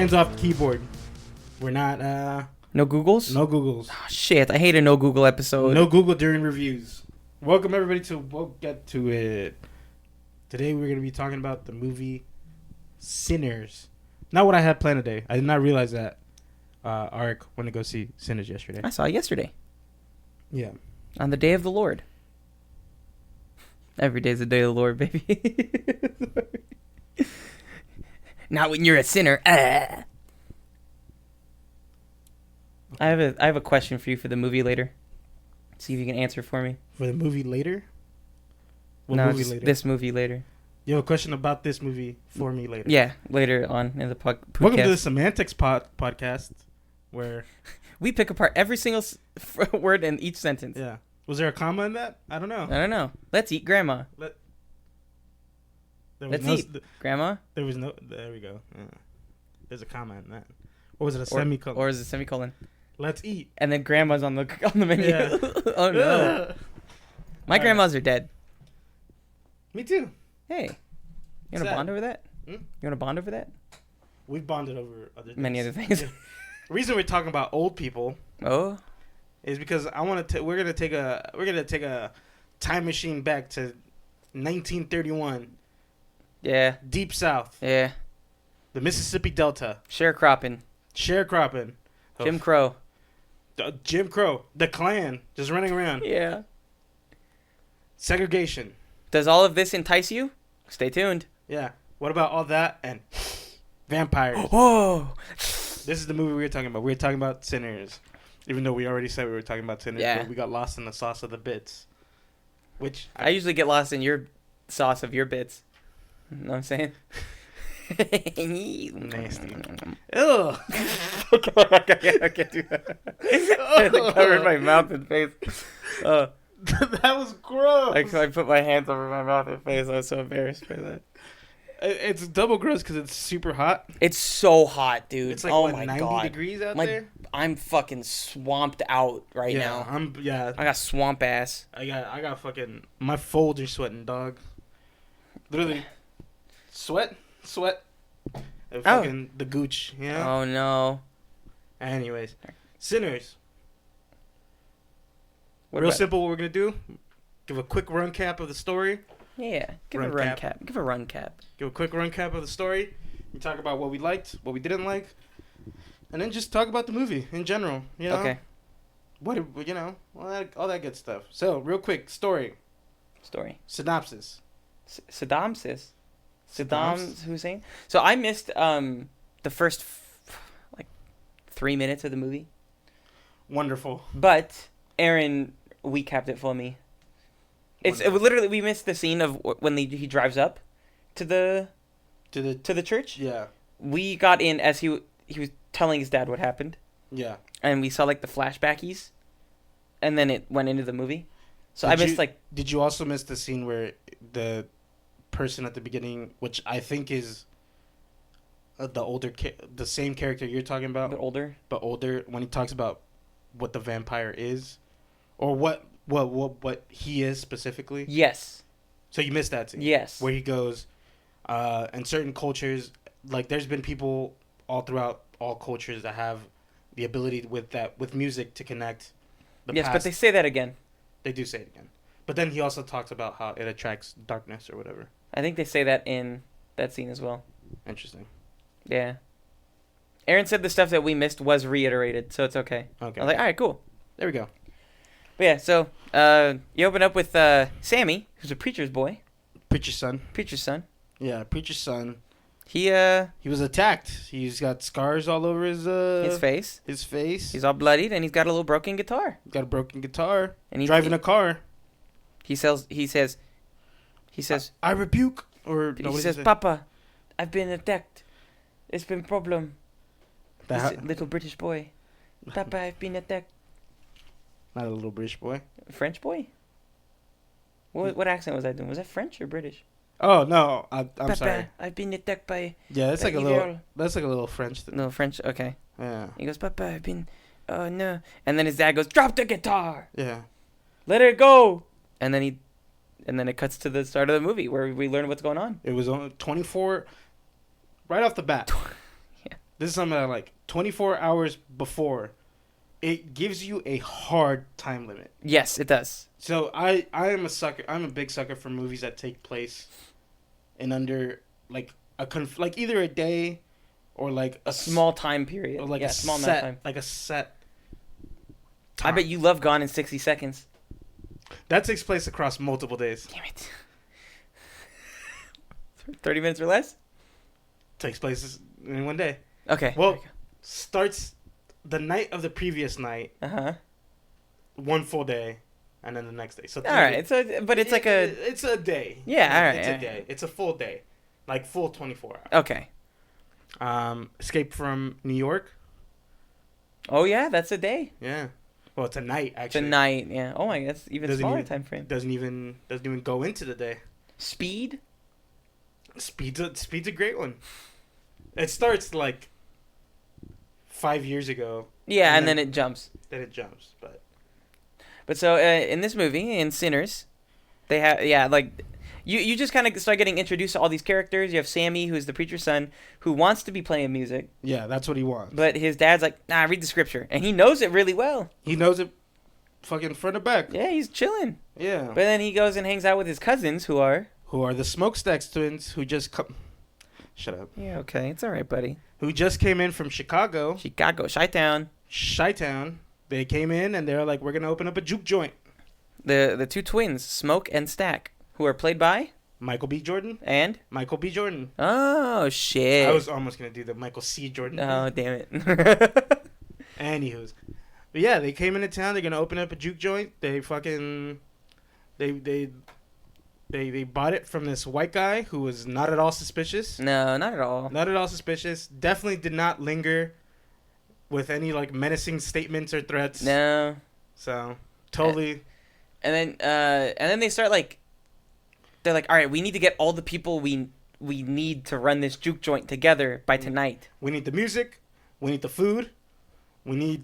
Hands off the keyboard. We're not, No Googles? no Googles. Oh, shit, I hate a no Google episode. No Google during reviews. Welcome, everybody, to We'll Get To It. Today, we're going to be talking about the movie Sinners. Not what I had planned today. I did not realize that Arek went to go see Sinners yesterday. I saw it yesterday. Yeah. On the day of the Lord. Every day's the day of the Lord, baby. Not when you're a sinner. I have a question for you for the movie later. See if you can answer for me. For the movie later? What no, movie just later? this movie later. You have a question about this movie for me later? Yeah, later on in the podcast. Welcome to the Semantics podcast, where we pick apart every single word in each sentence. Yeah. Was there a comma in that? I don't know. Let's eat, Grandma. Let's eat, Grandma. There was no. There we go. There's a comma in that. Or was it a semicolon? Or is it a semicolon? Let's eat. And then Grandma's on the menu. Yeah. Oh no. My grandmas are dead. Me too. Hey, you want to bond over that? Hmm? You want to bond over that? We've bonded over other things. Many other things. The reason we're talking about old people. Oh. Is because I want to. We're gonna take a time machine back to 1931. Yeah. Deep South. Yeah. The Mississippi Delta. Sharecropping. Jim Jim Crow. Jim Crow. The Klan just running around. Yeah. Segregation. Does all of this entice you? Stay tuned. Yeah. What about all that and vampires? Whoa. This is the movie we were talking about. We were talking about Sinners. Even though we already said we were talking about Sinners, yeah. But we got lost in the sauce of the bits. Which I usually get lost in your sauce of your bits. You know what I'm saying? Nasty. Ugh. I can't do that. I covered my mouth and face. That was gross. I put my hands over my mouth and face. I was so embarrassed by that. It's double gross because it's super hot. It's so hot, dude. It's like, oh what, my 90 God. degrees out there? I'm fucking swamped out right now. I got swamp ass. I got fucking, my folds are sweating, dog. Literally, sweat, and fucking the gooch, you know? Oh no. Anyways, Sinners. What Real about, simple what we're going to do. Give a quick run cap of the story. Yeah, give a run cap. Give a run cap. Give a quick run cap of the story. We talk about what we liked, what we didn't like. And then just talk about the movie in general, you know? Okay. All that good stuff. So, real quick, story. Synopsis. Saddam Hussein. So I missed the first 3 minutes of the movie. Wonderful. But Aaron recapped it for me. Literally we missed the scene of when he drives up to the church. Yeah. We got in as he was telling his dad what happened. Yeah. And we saw the flashbackies, and then it went into the movie. So Did you also miss the scene where the person at the beginning, which I think is the same character you're talking about, but older, when he talks about what the vampire is, or what he is specifically? Yes. So you missed that scene? Yes. Where he goes, in certain cultures, there's been people all throughout all cultures that have the ability with music to connect the past. But they say that again. They do say it again. But then he also talks about how it attracts darkness or whatever. I think they say that in that scene as well. Interesting. Yeah. Aaron said the stuff that we missed was reiterated, so it's okay. Okay. I was like, all right, cool. There we go. But yeah, so you open up with Sammy, who's a preacher's boy. Preacher's son. Yeah, preacher's son. He was attacked. He's got scars all over his face. He's all bloodied, and he's got a little broken guitar. And he's driving a car. He says, I rebuke. Or he says, Papa, I've been attacked. It's been a problem. This little British boy. Papa, I've been attacked. Not a little British boy. French boy? What accent was I doing? Was that French or British? Oh no, I'm Papa, sorry. I've been attacked by. Yeah, that's like evil. That's like a little French thing. No French. Okay. Yeah. He goes, Papa, I've been. Oh no! And then his dad goes, drop the guitar. Yeah. Let it go. And then it cuts to the start of the movie where we learn what's going on. It was on 24. Right off the bat. Yeah. this is something that like 24 hours before, it gives you a hard time limit. Yes, it does. So I am a sucker. I'm a big sucker for movies that take place in under like like either a day or like a small time period. Or like a small amount of time. Like a set. Time. I bet you love Gone in 60 Seconds. That takes place across multiple days. Damn it. 30 minutes or less? Takes place in one day. Okay. Well, starts the night of the previous night. One full day, and then the next day. So all right. It's a day. Yeah. All right. It's a day. It's a full day, like full 24 hours. Okay. Escape from New York. Oh yeah, that's a day. Yeah. Well, it's a night actually. It's a night. Yeah. Oh my God, that's even smaller time frame. Doesn't even go into the day. Speed's a great one. It starts like 5 years ago. Yeah, and then it jumps. But so in this movie, in Sinners, they have like you just kind of start getting introduced to all these characters. You have Sammy, who's the preacher's son, who wants to be playing music. Yeah, that's what he wants. But his dad's like, nah, read the scripture, and he knows it really well. He knows it, fucking front to back. Yeah, he's chilling. Yeah. But then he goes and hangs out with his cousins, who are the Smokestacks twins, who just come. Shut up. Yeah, okay, it's all right, buddy. Who just came in from Chicago. Chi-Town. They came in and they're like, we're gonna open up a juke joint. The two twins, Smoke and Stack, who are played by Michael B. Jordan. Oh shit! I was almost gonna do the Michael C. Jordan. Oh damn it! Anywho's, but yeah, they came into town. They're gonna open up a juke joint. They fucking, they bought it from this white guy who was not at all suspicious. No, not at all. Not at all suspicious. Definitely did not linger with any like menacing statements or threats. No. So totally. And then they start like, they're like, all right, we need to get all the people we need to run this juke joint together by tonight. We need the music. We need the food. We need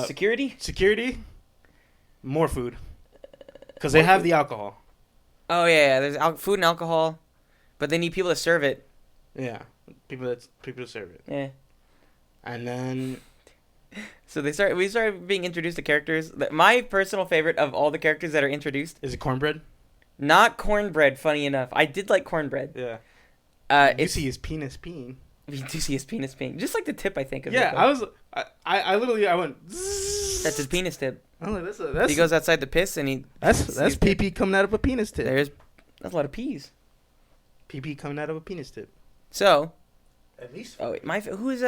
security. More food. Because they have the alcohol. Oh yeah, there's food and alcohol, but they need people to serve it. Yeah, people to serve it. Yeah. And then, so we started being introduced to characters. My personal favorite of all the characters that are introduced is it cornbread? Not cornbread. Funny enough, I did like cornbread. Yeah. You see his penis peeing. We do see his penis peeing, just like the tip. I think. Yeah, I literally went. That's his penis tip. I'm like, that's he goes outside to piss and he. That's pee pee coming out of a penis tip. That's a lot of peas. Pee pee coming out of a penis tip. So. At least. Oh, who's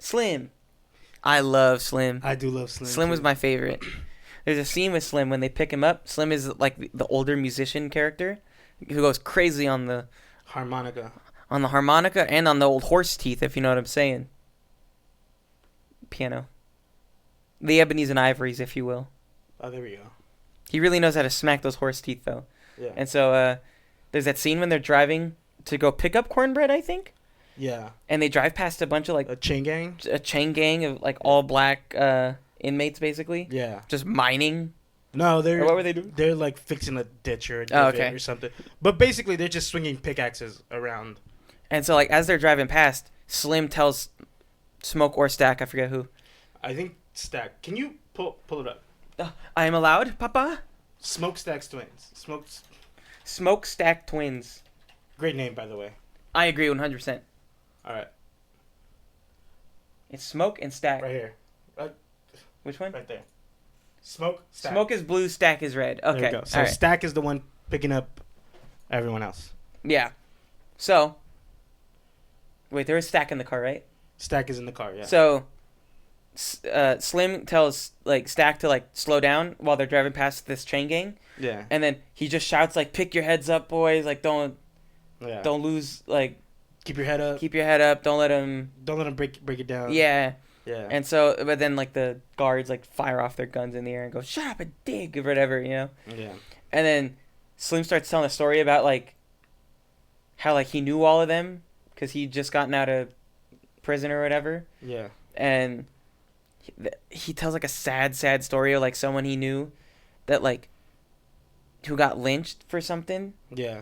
Slim. I love Slim. I do love Slim. Slim was my favorite. There's a scene with Slim when they pick him up. Slim is like the older musician character who goes crazy on the harmonica. On the harmonica and on the old horse teeth, if you know what I'm saying. Piano. The ebonies and ivories, if you will. Oh, there we go. He really knows how to smack those horse teeth, though. Yeah. And so there's that scene when they're driving to go pick up cornbread, I think. Yeah. And they drive past a bunch of like a chain gang of like all black inmates, basically. Yeah. Just mining. No, what were they doing? They're like fixing a ditch or a divot or something. But basically, they're just swinging pickaxes around. And so, like, as they're driving past, Slim tells Smoke or Stack, I forget who. I think Stack. Can you pull it up? I am allowed, Papa. Smokestack's twins. Smokestack twins. Great name, by the way. I agree 100%. All right. It's Smoke and Stack. Right here. Which one? Right there. Smoke, Stack. Smoke is blue, Stack is red. Okay. There we go. So Stack is the one picking up everyone else. Yeah. So. Wait, there is Stack in the car, right? Stack is in the car, yeah. So. Slim tells like Stack to like slow down while they're driving past this chain gang. Yeah. And then he just shouts like, "Pick your heads up, boys! Like don't lose like." Keep your head up. Keep your head up. Don't let them break it down. Yeah. Yeah. And so, but then like the guards like fire off their guns in the air and go, "Shut up and dig," or whatever, you know. Yeah. And then Slim starts telling a story about like how like he knew all of them because he'd just gotten out of prison or whatever. Yeah. And he tells like a sad story of like someone he knew that like who got lynched for something. Yeah.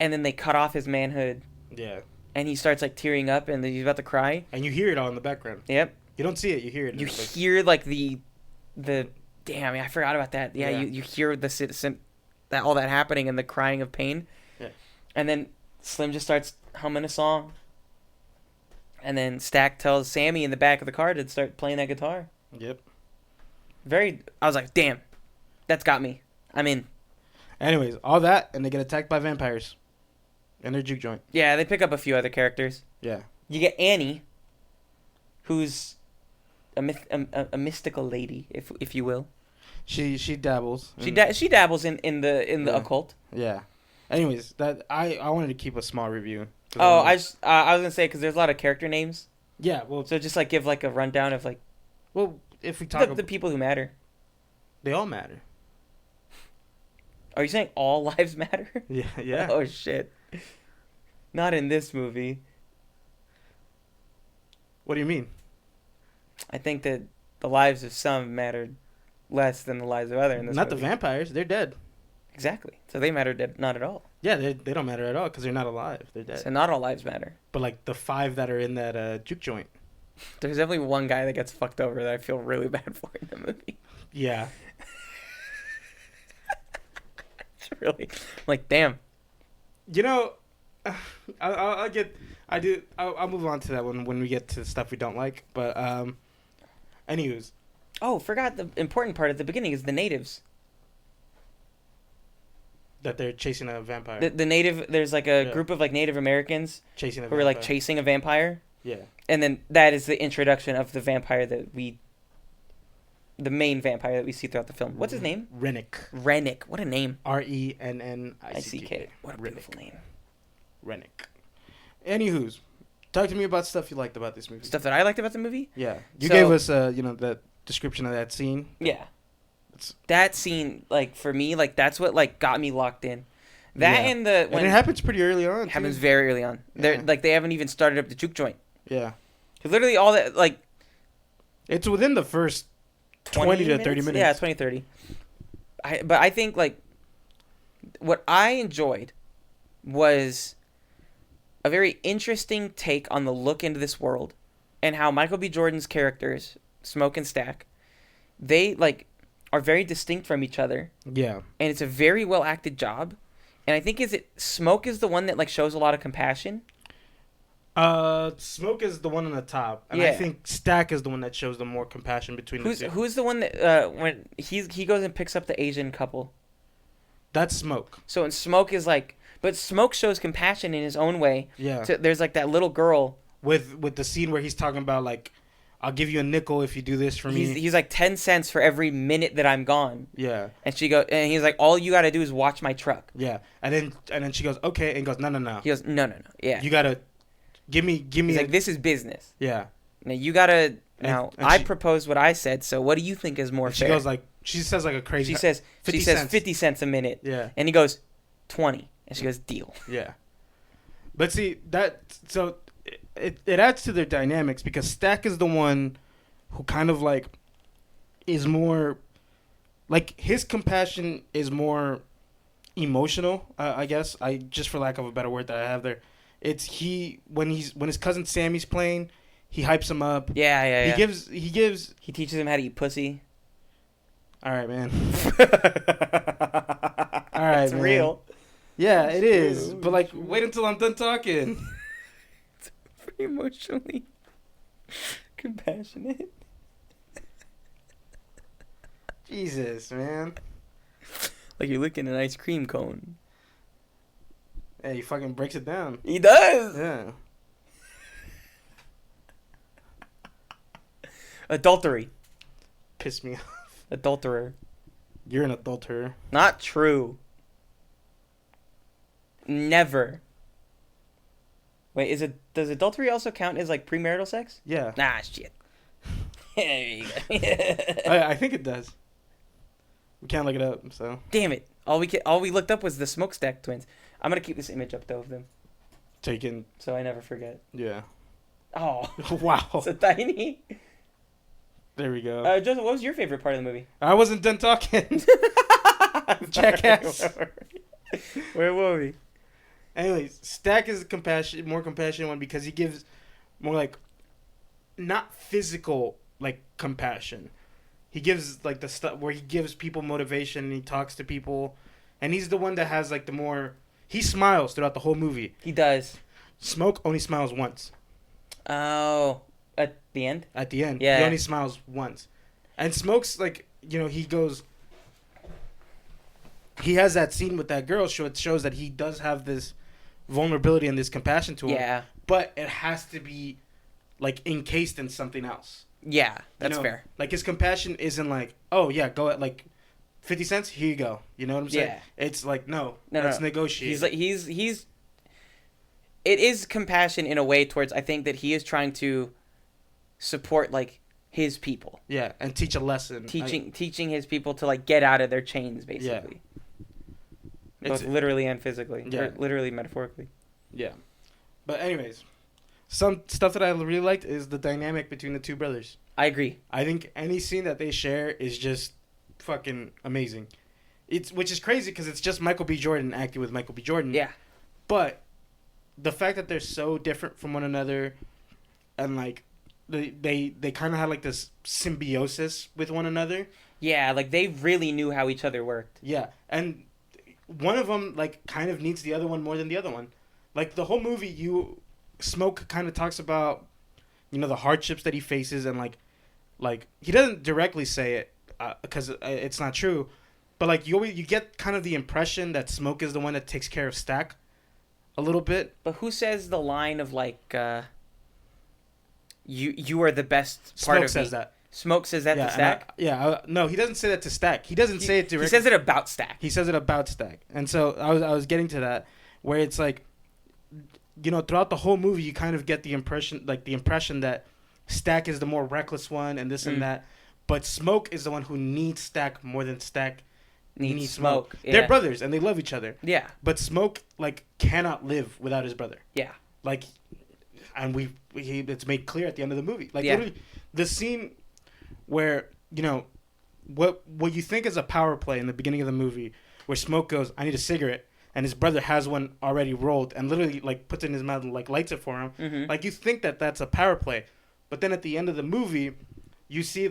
And then they cut off his manhood. Yeah. and he starts like tearing up, and he's about to cry. And you hear it all in the background. Yep. You don't see it. You hear it. You hear like the damn. I forgot about that. Yeah. Yeah. You hear that all that happening and the crying of pain. Yeah. And then Slim just starts humming a song. And then Stack tells Sammy in the back of the car to start playing that guitar. Yep. I was like, damn, that's got me. I'm in. Anyways, all that, and they get attacked by vampires. In their juke joint. Yeah, they pick up a few other characters. Yeah. You get Annie, who's a mystical lady, if you will. She dabbles. She dabbles in the occult. Yeah. Anyways, that I wanted to keep a small review. Oh, I was gonna say because there's a lot of character names. Yeah, well, so just like give like a rundown of like. Well, if we talk the people who matter. They all matter. Are you saying all lives matter? Yeah, yeah. Oh shit. Not in this movie. What do you mean? I think that the lives of some mattered less than the lives of others in this Not movie. the vampires. They're dead. Exactly. So they mattered not at all. Yeah, they don't matter at all because they're not alive. They're dead. So not all lives matter. But like the 5 that are in that juke joint. There's definitely one guy that gets fucked over that I feel really bad for in the movie. Yeah. It's really like, damn. You know, I'll move on to that when we get to the stuff we don't like. But anyways. Oh, forgot the important part at the beginning is the natives. That they're chasing a vampire. The native, there's like a group of like Native Americans chasing a who are like chasing a vampire. Yeah. And then that is the introduction of the vampire the main vampire that we see throughout the film. What's his name? Rennick. What a name. RENNICK. What a beautiful name. Rennick. Anywho's, talk to me about stuff you liked about this movie. Stuff that I liked about the movie? Yeah. You gave us that description of that scene. Yeah. That scene, like, for me, like, that's what, like, got me locked in. And it happens pretty early on, It happens very early on. Yeah. They haven't even started up the juke joint. Yeah. Because literally all that, like... It's within the first 20 to 30 minutes. Yeah, 20, 30. But I think, like, what I enjoyed was a very interesting take on the look into this world and how Michael B. Jordan's characters, Smoke and Stack, they, like... are very distinct from each other. Yeah. And it's a very well acted job. And I think Smoke is the one that like shows a lot of compassion. Smoke is the one on the top. And I think Stack is the one that shows the more compassion between the two. Who's the one that when he goes and picks up the Asian couple? That's Smoke. So and Smoke is like, but Smoke shows compassion in his own way. Yeah. There's like that little girl with the scene where he's talking about like, I'll give you a nickel if you do this for me. He's like 10 cents for every minute that I'm gone. Yeah. And he's like, all you gotta do is watch my truck. Yeah. And then she goes, okay, and he goes, no. He goes, no. Yeah. You gotta give me. He's like, this is business. Yeah. Now you gotta. And I proposed what I said. So what do you think is more fair? She goes like, she says like a crazy. She says 50 cents a minute. Yeah. And he goes 20, and she goes deal. Yeah. But see it adds to their dynamics because Stack is the one who kind of like is more like his compassion is more emotional, I guess. I just for lack of a better word that I have there. It's when his cousin Sammy's playing, he hypes him up. Yeah. He teaches him how to eat pussy. All right, man. All right, it's man. real. Yeah, it is. But like wait until I'm done talking. It's very emotionally compassionate. Jesus, man. Like you're licking an ice cream cone. Yeah, he fucking breaks it down. He does. Yeah. Adultery. Piss me off. Adulterer. You're an adulterer. Not true. Never. Wait, does adultery also count as like premarital sex? Yeah. Nah, shit. I think it does. We can't look it up, so. Damn it! All we looked up was the Smokestack twins. I'm gonna keep this image up though of them. Taken. So I never forget. Yeah. Oh. Wow. So tiny. There we go. Joseph, what was your favorite part of the movie? I wasn't done talking. Jackass. Where were we? Anyways, Stack is more compassionate one because he gives more like not physical like compassion. He gives like the stuff where he gives people motivation and he talks to people, and he's the one that has like the more. He smiles throughout the whole movie. He does. Smoke only smiles once. Oh, at the end. At the end, Yeah. he only smiles once, and Smoke's like he goes. He has that scene with that girl, so it shows that he does have this vulnerability and this compassion to him. Yeah. But it has to be like encased in something else. Yeah, that's fair. Like his compassion isn't like, oh yeah, go at like 50 cents, here you go. You know what I'm saying? Yeah. It's like let's negotiate. He's like he's it is compassion in a way towards I think that he is trying to support like his people. Yeah, and teach a lesson. Teaching his people to like get out of their chains basically. Yeah. Both literally and physically. Yeah. Or literally metaphorically. Yeah. But anyways, some stuff that I really liked is the dynamic between the two brothers. I agree. I think any scene that they share is just fucking amazing. Which is crazy because it's just Michael B. Jordan acting with Michael B. Jordan. Yeah. But the fact that they're so different from one another, and like they kind of had like this symbiosis with one another. Yeah, like they really knew how each other worked. Yeah, and one of them like kind of needs the other one more than the other one. Like the whole movie, Smoke kind of talks about, the hardships that he faces, and like he doesn't directly say it because it's not true, but like you get kind of the impression that Smoke is the one that takes care of Stack a little bit. But who says the line of like you are the best part of me? Smoke says that. Smoke says that to Stack? No, he doesn't say that to Stack. He doesn't say it directly. He says it about Stack. He says it about Stack. And so I was getting to that, where it's like, throughout the whole movie, you kind of get the impression that Stack is the more reckless one and this and that. But Smoke is the one who needs Stack more than Stack needs Smoke. Yeah. They're brothers and they love each other. Yeah. But Smoke, cannot live without his brother. Yeah. And it's made clear at the end of the movie. Literally, the scene where what you think is a power play in the beginning of the movie, where Smoke goes, "I need a cigarette," and his brother has one already rolled and literally puts it in his mouth and lights it for him. Mm-hmm. You think that that's a power play, but then at the end of the movie, you see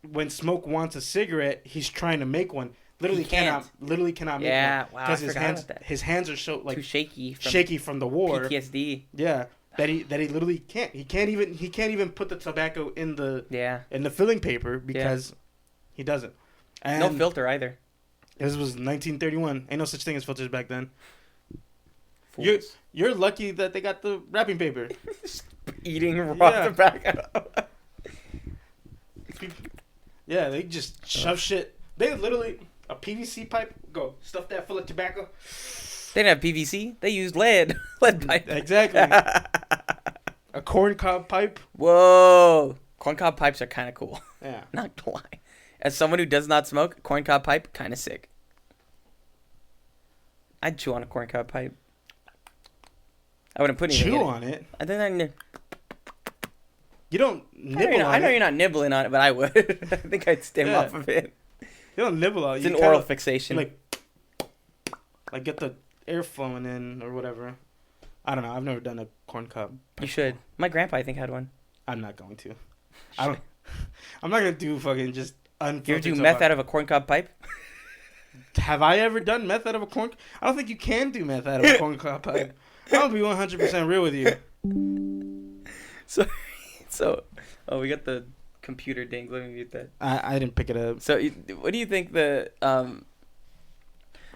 when Smoke wants a cigarette, he's trying to make one. Literally cannot make one. Yeah, wow. I Because forgot about that. His hands are so too shaky from the war. PTSD. Yeah. That he literally can't. He can't even put the tobacco in the filling paper because he doesn't. And no filter either. This was 1931. Ain't no such thing as filters back then. Fools. You're lucky that they got the wrapping paper. Eating raw tobacco. Yeah, they just shove shit. They literally a PVC pipe. Go stuff that full of tobacco. They didn't have PVC. They used lead pipe. Exactly. A corncob pipe. Whoa. Corncob pipes are kind of cool. Yeah. Not gonna lie. As someone who does not smoke, corncob pipe, kind of sick. I'd chew on a corncob pipe. I wouldn't put anything Chew in on it? I think You don't nibble on it. I know you're not nibbling on it, but I would. I think I'd stem off of it. You don't nibble on it. It's an oral fixation. Like get the air flowing in or whatever. I don't know. I've never done a corn cob. You should. My grandpa, I think, had one. I'm not going to. I'm not gonna do fucking just unfiltered. You ever do meth out of a corncob pipe? Have I ever done meth out of a corn? I don't think you can do meth out of a corn cob pipe. I'll be 100% real with you. So, we got the computer ding. Let me mute that. I didn't pick it up. So, what do you think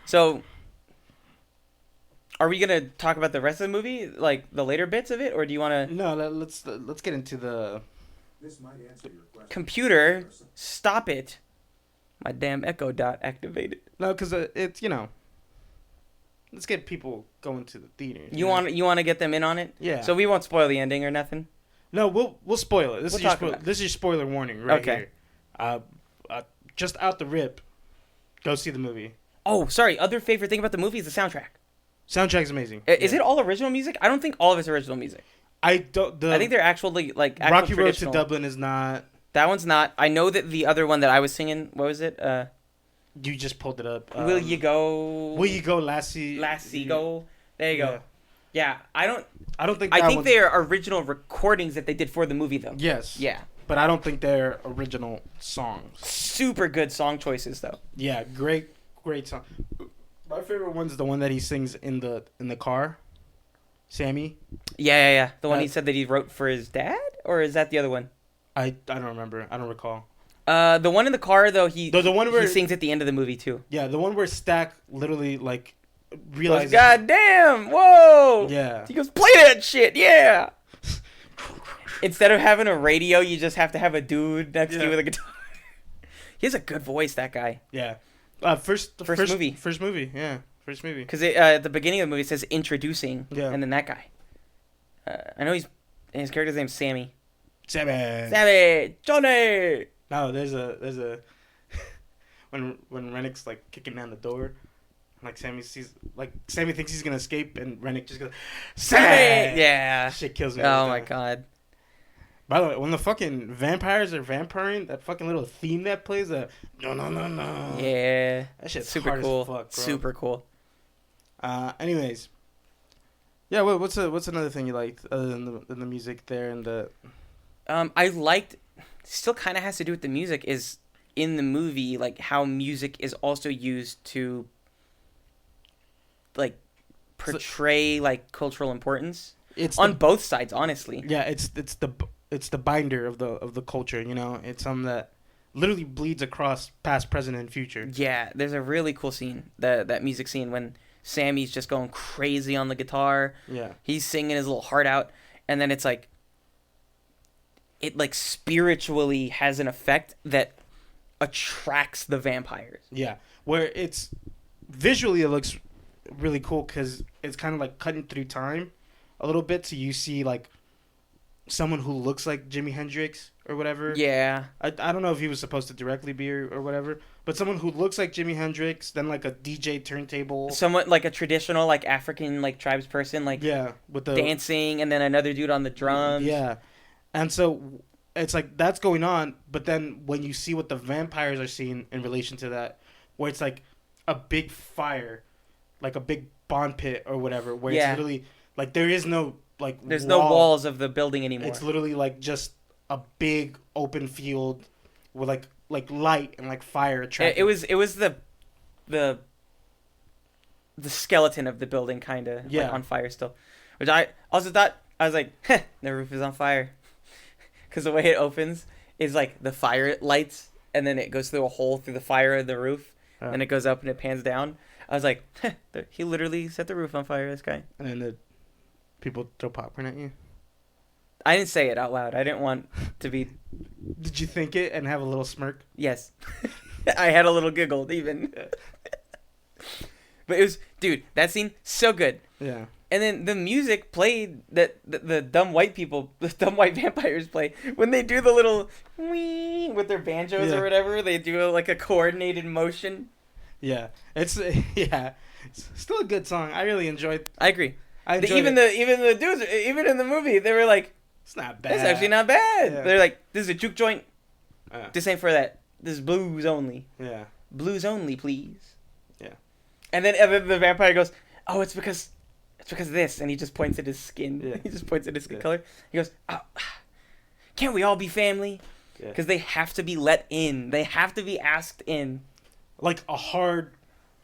So, are we gonna talk about the rest of the movie, like the later bits of it, or do you want to? No, let's get into the. This might answer your question. Computer, stop it! My damn Echo Dot activated. No, because it's let's get people going to the theater. You want to get them in on it? Yeah. So we won't spoil the ending or nothing. No, we'll spoil it. This We'll is your spoiler warning right Okay. here. Just out the rip, go see the movie. Oh, sorry. Other favorite thing about the movie is the soundtrack. Soundtrack's amazing. Is it all original music? I don't think all of it's original music. I think they're actually actual Rocky Road to traditional. Dublin is not. That one's not. I know that the other one that I was singing, what was it? You just pulled it up. Will You Go? Will You Go, Lassie? Lassie Go. There you go. Yeah, I don't think. I that think one's- they are original recordings that they did for the movie though. Yes. Yeah. But I don't think they're original songs. Super good song choices though. Yeah, great song. My favorite one's the one that he sings in the car. Sammy. Yeah. The one he said that he wrote for his dad, or is that the other one? I don't remember. I don't recall. The one in the car though, the one where he where sings at the end of the movie too. Yeah, the one where Stack literally like Goes, realizes. God damn! Whoa! Yeah. He goes, play that shit, yeah. Instead of having a radio, you just have to have a dude next to you with a guitar. He has a good voice, that guy. Yeah. First movie. First movie. Yeah. First movie. Because at the beginning of the movie it says introducing, Yeah. and then that guy. I know his character's name's Sammy. Sammy. Johnny. No, there's a when Rennick's like kicking down the door, like Sammy thinks he's gonna escape, and Rennick just goes, Sammy. Yeah. Shit kills me. Oh every my time. god. By the way, when the fucking vampires are vampiring, that fucking little theme that plays, no. Yeah. That shit's super hard cool. as fuck, bro. Super cool. Anyways. Yeah, what's another thing you liked other than the music there and the... I liked, still kind of has to do with the music, is in the movie, like, how music is also used to, like, portray, like, cultural importance. It's on both sides, honestly. Yeah, it's the binder of the culture, you know? It's something that literally bleeds across past, present, and future. Yeah, there's a really cool scene, that music scene, when Sammy's just going crazy on the guitar. Yeah. He's singing his little heart out, and then it's like, it like spiritually has an effect that attracts the vampires. Yeah, where it's visually it looks really cool because it's kind of like cutting through time a little bit, so you see like someone who looks like Jimi Hendrix or whatever. Yeah. I don't know if he was supposed to directly be or whatever, but someone who looks like Jimi Hendrix, then like a DJ turntable. Somewhat like a traditional like African like tribes person, like with the dancing, and then another dude on the drums. Yeah, and so it's like that's going on, but then when you see what the vampires are seeing in relation to that, where it's like a big fire, like a big bond pit or whatever, where it's literally like there is no like there's no walls of the building anymore. It's literally like just a big open field with like light and like fire attracting. It was the skeleton of the building kind of like on fire still, which I also thought, I was like, the roof is on fire, because the way it opens is like the fire lights and then it goes through a hole through the fire of the roof and it goes up and it pans down. I was like, he literally set the roof on fire, this guy. And then the people throw popcorn at you. I didn't say it out loud. I didn't want to be... Did you think it and have a little smirk? Yes. I had a little giggle even. But it was... Dude, that scene, so good. Yeah. And then the music played that the dumb white people, the dumb white vampires play. When they do the little... wee with their banjos or whatever, they do like a coordinated motion. Yeah. It's still a good song. I really enjoyed... I agree. Even the dudes, even in the movie, they were like... It's not bad. It's actually not bad. Yeah. They're like, this is a juke joint. This ain't for that. This is blues only. Yeah. Blues only, please. Yeah. And then the vampire goes, oh, it's because of this. And he just points at his skin. Yeah. He just points at his skin color. He goes, oh, can't we all be family? Because they have to be let in. They have to be asked in. Like a hard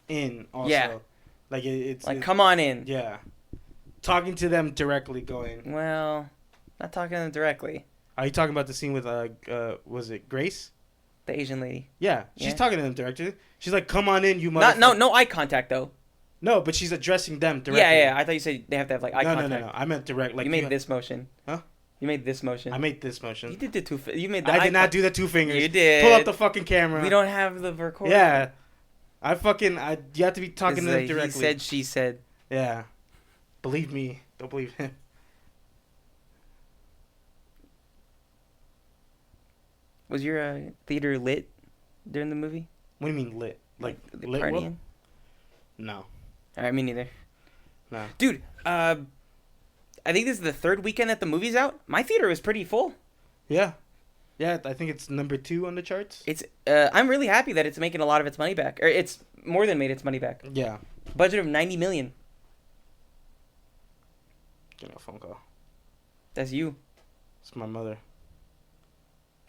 in also. Yeah. Like it's... Like, come on in. Yeah. Talking to them directly going... Well... Not talking to them directly. Are you talking about the scene with was it Grace? The Asian lady. Yeah, she's talking to them directly. She's like, "Come on in, you motherfucker." No eye contact though. No, but she's addressing them directly. Yeah. I thought you said they have to have like eye contact. No. I meant direct. Like you made this motion. Huh? You made this motion. I made this motion. You did the two. You made the. I did not do the two fingers. You did. Pull up the fucking camera. We don't have the recorder. Yeah, you have to be talking to them directly. He said, she said. Yeah, believe me. Don't believe him. Was your theater lit during the movie? What do you mean lit? Like lit? Partying? No. Alright, me neither. No. Dude, I think this is the third weekend that the movie's out. My theater was pretty full. Yeah. Yeah, I think it's number 2 on the charts. It's. I'm really happy that it's making a lot of its money back. Or it's more than made its money back. Yeah. Budget of $90 million. Getting a phone call. That's you. It's my mother.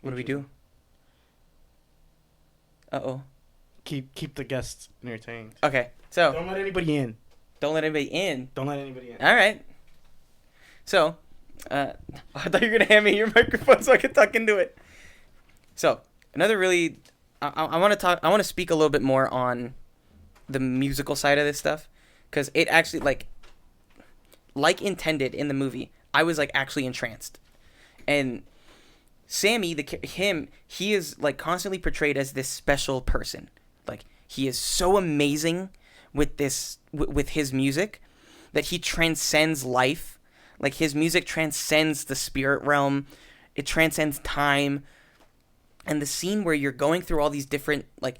What do we do? Uh-oh. Keep the guests entertained. Okay, so Don't let anybody in. don't let anybody in. Don't let anybody in. All right. So, I thought you were gonna hand me your microphone so I could talk into it. So, another really, I want to talk. I want to speak a little bit more on the musical side of this stuff, because it actually like intended in the movie, I was like actually entranced, and Sammy, he is like constantly portrayed as this special person. Like he is so amazing with this with his music that he transcends life. Like his music transcends the spirit realm, it transcends time, and the scene where you're going through all these different like.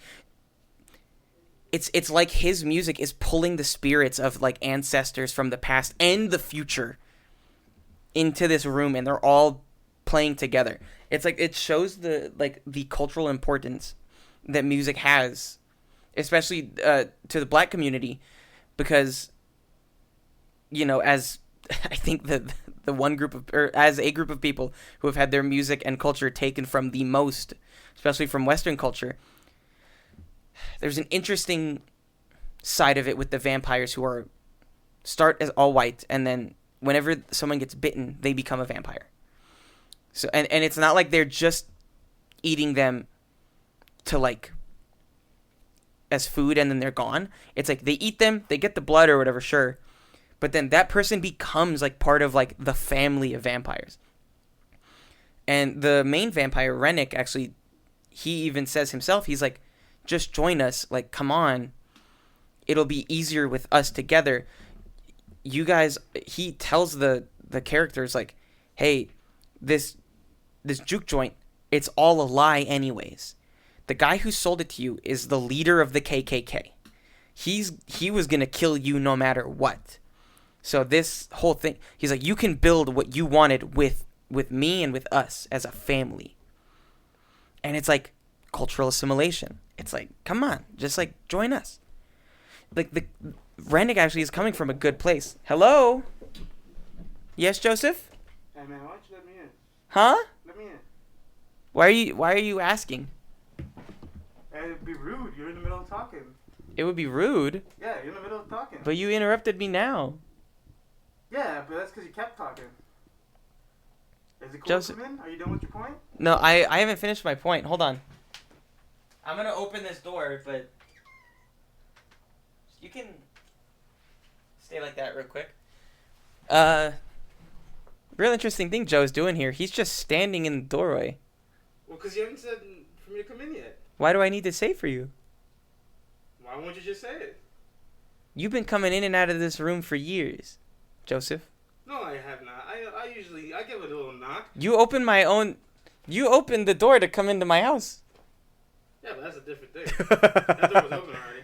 It's like his music is pulling the spirits of like ancestors from the past and the future into this room, and they're all playing together. It's like it shows the cultural importance that music has, especially to the black community, because as I think the one group of, or as a group of people who have had their music and culture taken from the most, especially from Western culture. There's an interesting side of it with the vampires who start as all white, and then whenever someone gets bitten, they become a vampire. So and it's not like they're just eating them to like as food and then they're gone. It's like they eat them, they get the blood or whatever, sure. But then that person becomes like part of like the family of vampires. And the main vampire, Rennick, actually, he even says himself, he's like, just join us, like, come on. It'll be easier with us together. You guys, he tells the characters, like, hey, this juke joint, it's all a lie anyways. The guy who sold it to you is the leader of the KKK. He was going to kill you no matter what. So this whole thing, he's like, you can build what you wanted with me and with us as a family. And it's like cultural assimilation. It's like, come on, just like join us. Like the Rennick actually is coming from a good place. Hello? Yes, Joseph? Hey man, why don't you let me in? Huh? Let me in. Why are you asking? It'd be rude. You're in the middle of talking. It would be rude. Yeah, you're in the middle of talking. But you interrupted me now. Yeah, but that's because you kept talking. Is it cool Joseph, to come in? Are you done with your point? No, I haven't finished my point. Hold on. I'm gonna open this door, but you can stay like that real quick. Real interesting thing Joe's doing here. He's just standing in the doorway. Well, because you haven't said for me to come in yet. Why do I need to say for you? Why won't you just say it? You've been coming in and out of this room for years, Joseph. No, I have not. I usually give it a little knock. You opened the door to come into my house. Yeah, but that's a different thing. That door was open already.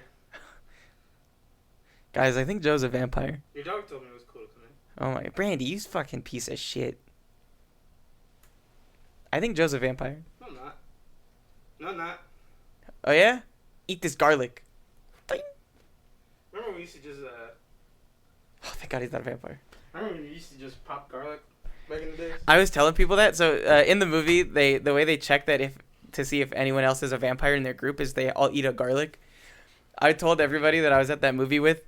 Guys, I think Joe's a vampire. Your dog told me it was cool to come in. Oh my, Brandy, you fucking piece of shit. I think Joe's a vampire. No, I'm not. No, I'm not. Oh yeah? Eat this garlic. Remember when we used to just Oh, thank God he's not a vampire. Remember when you used to just pop garlic back in the days? I was telling people that. So in the movie, the way they check that to see if anyone else is a vampire in their group is they all eat a garlic. I told everybody that I was at that movie with,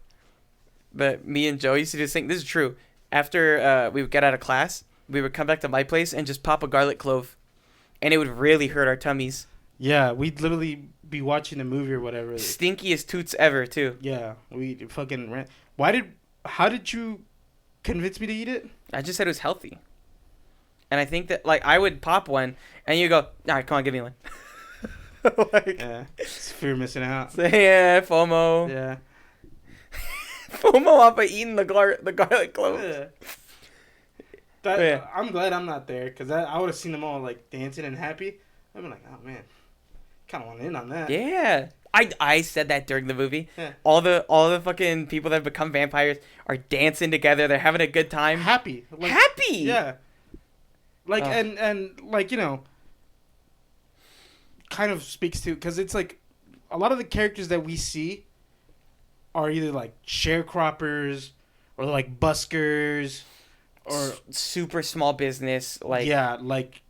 but me and Joe used to just think, this is true. After we would get out of class, we would come back to my place and just pop a garlic clove, and it would really hurt our tummies. Yeah, we'd literally be watching a movie or whatever. Stinkiest toots ever, too. Yeah, we fucking ran. How did you convince me to eat it? I just said it was healthy. And I think that, like, I would pop one, and you go, all right, come on, give me one. Like, Yeah, it's fear of missing out. Yeah, FOMO. Yeah. FOMO off of eating the garlic cloves. Yeah. I'm glad I'm not there, because I would have seen them all, like, dancing and happy. I'd be like, oh, man. Kind of want in on that. Yeah. I said that during the movie. Yeah. All the fucking people that have become vampires are dancing together. They're having a good time. Happy. Like, Happy! Yeah. Like, and like, kind of speaks to, because it's like, a lot of the characters that we see are either like sharecroppers or like buskers or super small business, like yeah, like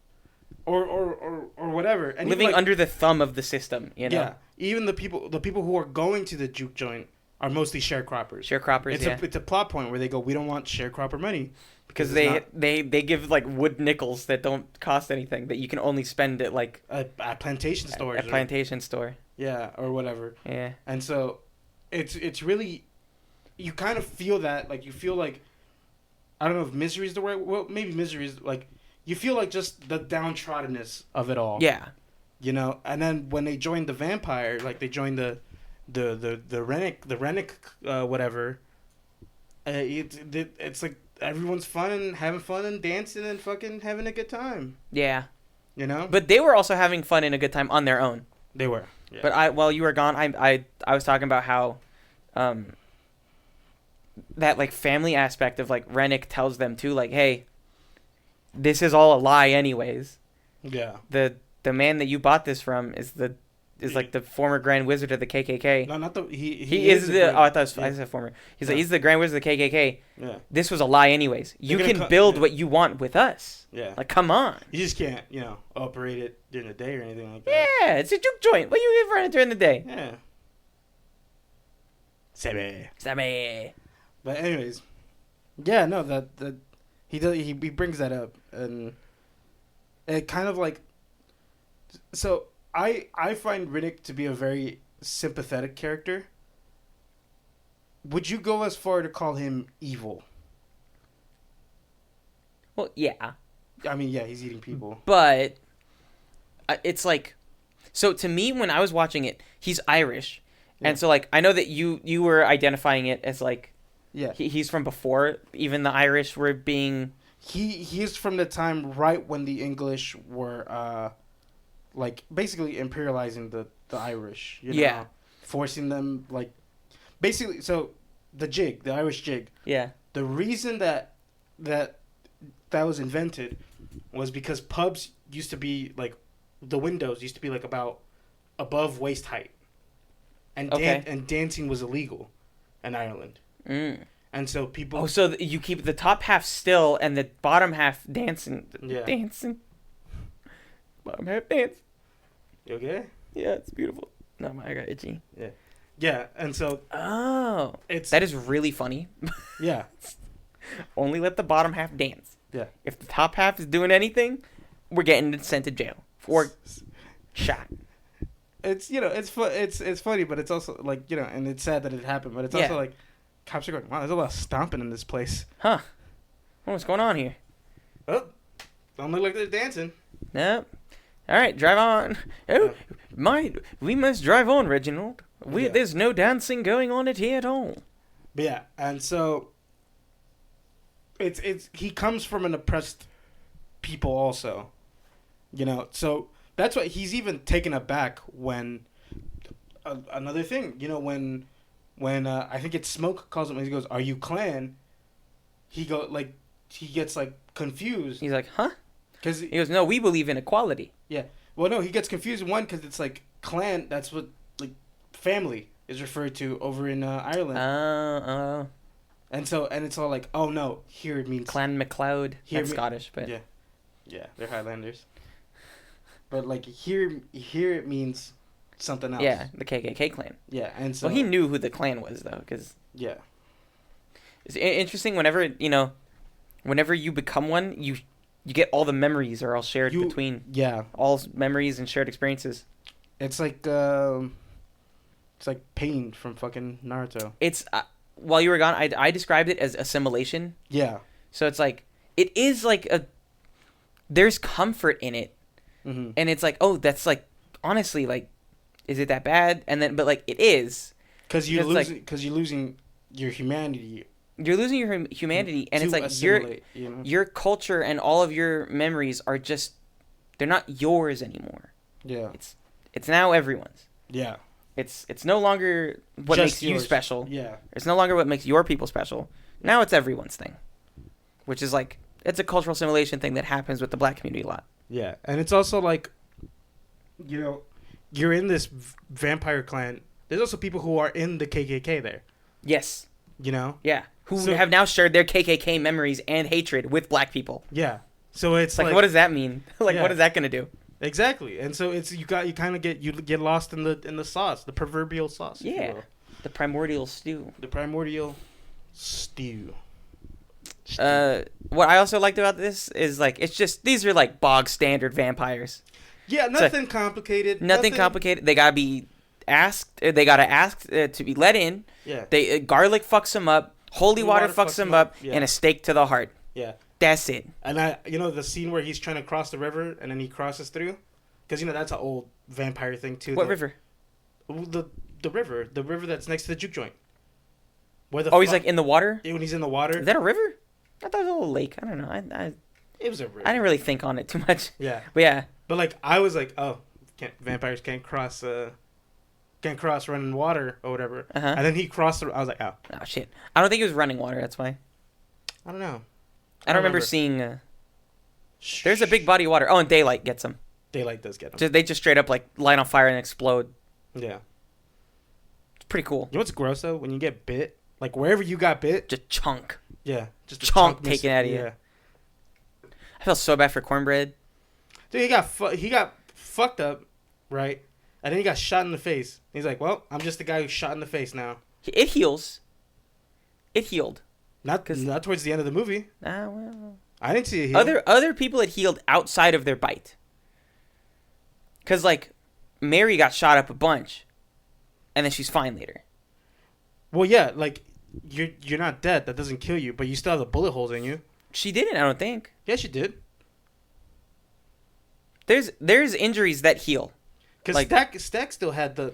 or whatever. And living even, like, under the thumb of the system. You know, yeah, even the people who are going to the juke joint are mostly sharecroppers. sharecroppers. It's a plot point where they go, we don't want sharecropper money because it's not they give like wood nickels that don't cost anything that you can only spend at like a plantation store. a plantation store. Yeah, or whatever. Yeah. And so, it's really, you kind of feel that, like, you feel like, I don't know if misery is the right, well, maybe misery is, like, you feel like just the downtroddenness of it all. Yeah. You know, and then when they joined the vampire, like, they joined the Rennick, whatever, it's like, everyone's fun and having fun and dancing and fucking having a good time. Yeah. You know? But they were also having fun and a good time on their own. They were. Yeah. But while you were gone, I was talking about how, that like family aspect of like Rennick tells them too, like, hey, this is all a lie anyways. Yeah. The man that you bought this from is like the former Grand Wizard of the KKK. No, not the He is the I thought I said former. He's the Grand Wizard of the KKK. Yeah. This was a lie anyways. You They're can gonna build yeah. what you want with us. Yeah. Like, come on. You just can't, operate it during the day or anything like that. Yeah, it's a juke joint. What you run it during the day? Yeah. Sebe. Sammy. But anyways, yeah, no, that he brings that up, and it kind of like, so I find Riddick to be a very sympathetic character. Would you go as far to call him evil? Well, yeah. I mean, yeah, he's eating people. But it's like, so to me, when I was watching it, he's Irish. Yeah. And so, like, I know that you were identifying it as, like, Yeah. he's from before even the Irish were being... He's from the time right when the English were, like, basically imperializing the Irish, you know? Yeah. Forcing them, like, basically, so, the Irish jig, Yeah. the reason that was invented was because pubs used to be, like, the windows used to be, like, about above waist height. And Okay. and dancing was illegal in Ireland. Mm. And so people... Oh, so you keep the top half still and the bottom half dancing. Yeah. Dancing. Bottom half dance. You okay? Yeah, it's beautiful. No, I got itchy. Yeah, and so... Oh. It's... That is really funny. Yeah. Only let the bottom half dance. Yeah. If the top half is doing anything, we're getting sent to jail. Or shot. It's it's funny, but it's also like and it's sad that it happened, but it's also like cops are going, wow, there's a lot of stomping in this place. Huh? What's going on here? Oh, don't look like they're dancing. Nope. All right, drive on. Oh, we must drive on, Reginald. There's no dancing going on here at all. But yeah, and so it's he comes from an oppressed people also, so. That's why he's even taken aback when another thing, when I think it's Smoke calls him and he goes, "Are you Klan?" He gets like confused. He's like, "Huh?" Because he goes, "No, we believe in equality." Yeah. Well, no, he gets confused because it's like Klan. That's what like family is referred to over in Ireland. And it's all like, oh no, here it means Clan MacLeod. That's Scottish, but yeah, they're Highlanders. But like here it means something else. Yeah, the KKK clan. Yeah, and so he knew who the clan was though, because yeah, it's interesting. Whenever you become one, you get all the memories are all shared between all memories and shared experiences. It's like pain from fucking Naruto. It's while you were gone, I described it as assimilation. Yeah. So it's like it is like there's comfort in it. Mm-hmm. And it's like, oh, that's like, honestly, like, is it that bad? And then, but like, it is. Because you're losing your humanity. You're losing your humanity, and it's like your culture and all of your memories are just, they're not yours anymore. Yeah. It's now everyone's. Yeah. It's no longer what just makes yours. you special. Yeah. It's no longer what makes your people special. Now it's everyone's thing, which is like, it's a cultural assimilation thing that happens with the black community a lot. Yeah, and it's also like, you're in this vampire clan. There's also people who are in the KKK there. Yes. You know? Yeah. Who So- have now shared their KKK memories and hatred with black people. Yeah. So it's Like, what does that mean? Like, Yeah. what is that going to do? exactly, and so it's you kind of get lost in the sauce, the proverbial sauce. if you Yeah. will. The primordial stew. The primordial stew. What I also liked about this is, like, it's just, these are, like, bog standard vampires. Yeah, nothing complicated. Nothing complicated. They gotta be asked. They gotta ask to be let in. Yeah. They garlic fucks them up. Holy water fucks them up, yeah. and a stake to the heart. Yeah. That's it. And the scene where he's trying to cross the river and then he crosses through, because that's an old vampire thing too. What river? The river that's next to the juke joint. Where the Oh, he's like in the water. when he's in the water. Is that a river? I thought it was a little lake. I don't know. I It was a river. I didn't really think on it too much. Yeah, But yeah, but like I was like, oh, vampires can't cross running water or whatever. Uh-huh. And then he crossed. I was like, oh, oh shit. I don't think it was running water. That's why. I don't know. I don't remember seeing. There's a big body of water. Oh, and daylight gets them. Daylight does get him. They just straight up like light on fire and explode. Yeah. It's pretty cool. You know what's gross though? When you get bit, like wherever you got bit, Just chunk. yeah, just a Chunk missing. taken out of you. Yeah. I felt so bad for Cornbread. Dude, he got fucked up, right? And then he got shot in the face. He's like, well, I'm just the guy who's shot in the face now. It heals. It healed. Not towards the end of the movie. Ah, well. I didn't see it heal. Other people had healed outside of their bite. Cause like Mary got shot up a bunch, and then she's fine later. Well, yeah, like you're not dead. That doesn't kill you, but you still have the bullet holes in you. She didn't. I don't think. Yes, you did. There's injuries that heal. Because Like- Stack still had the.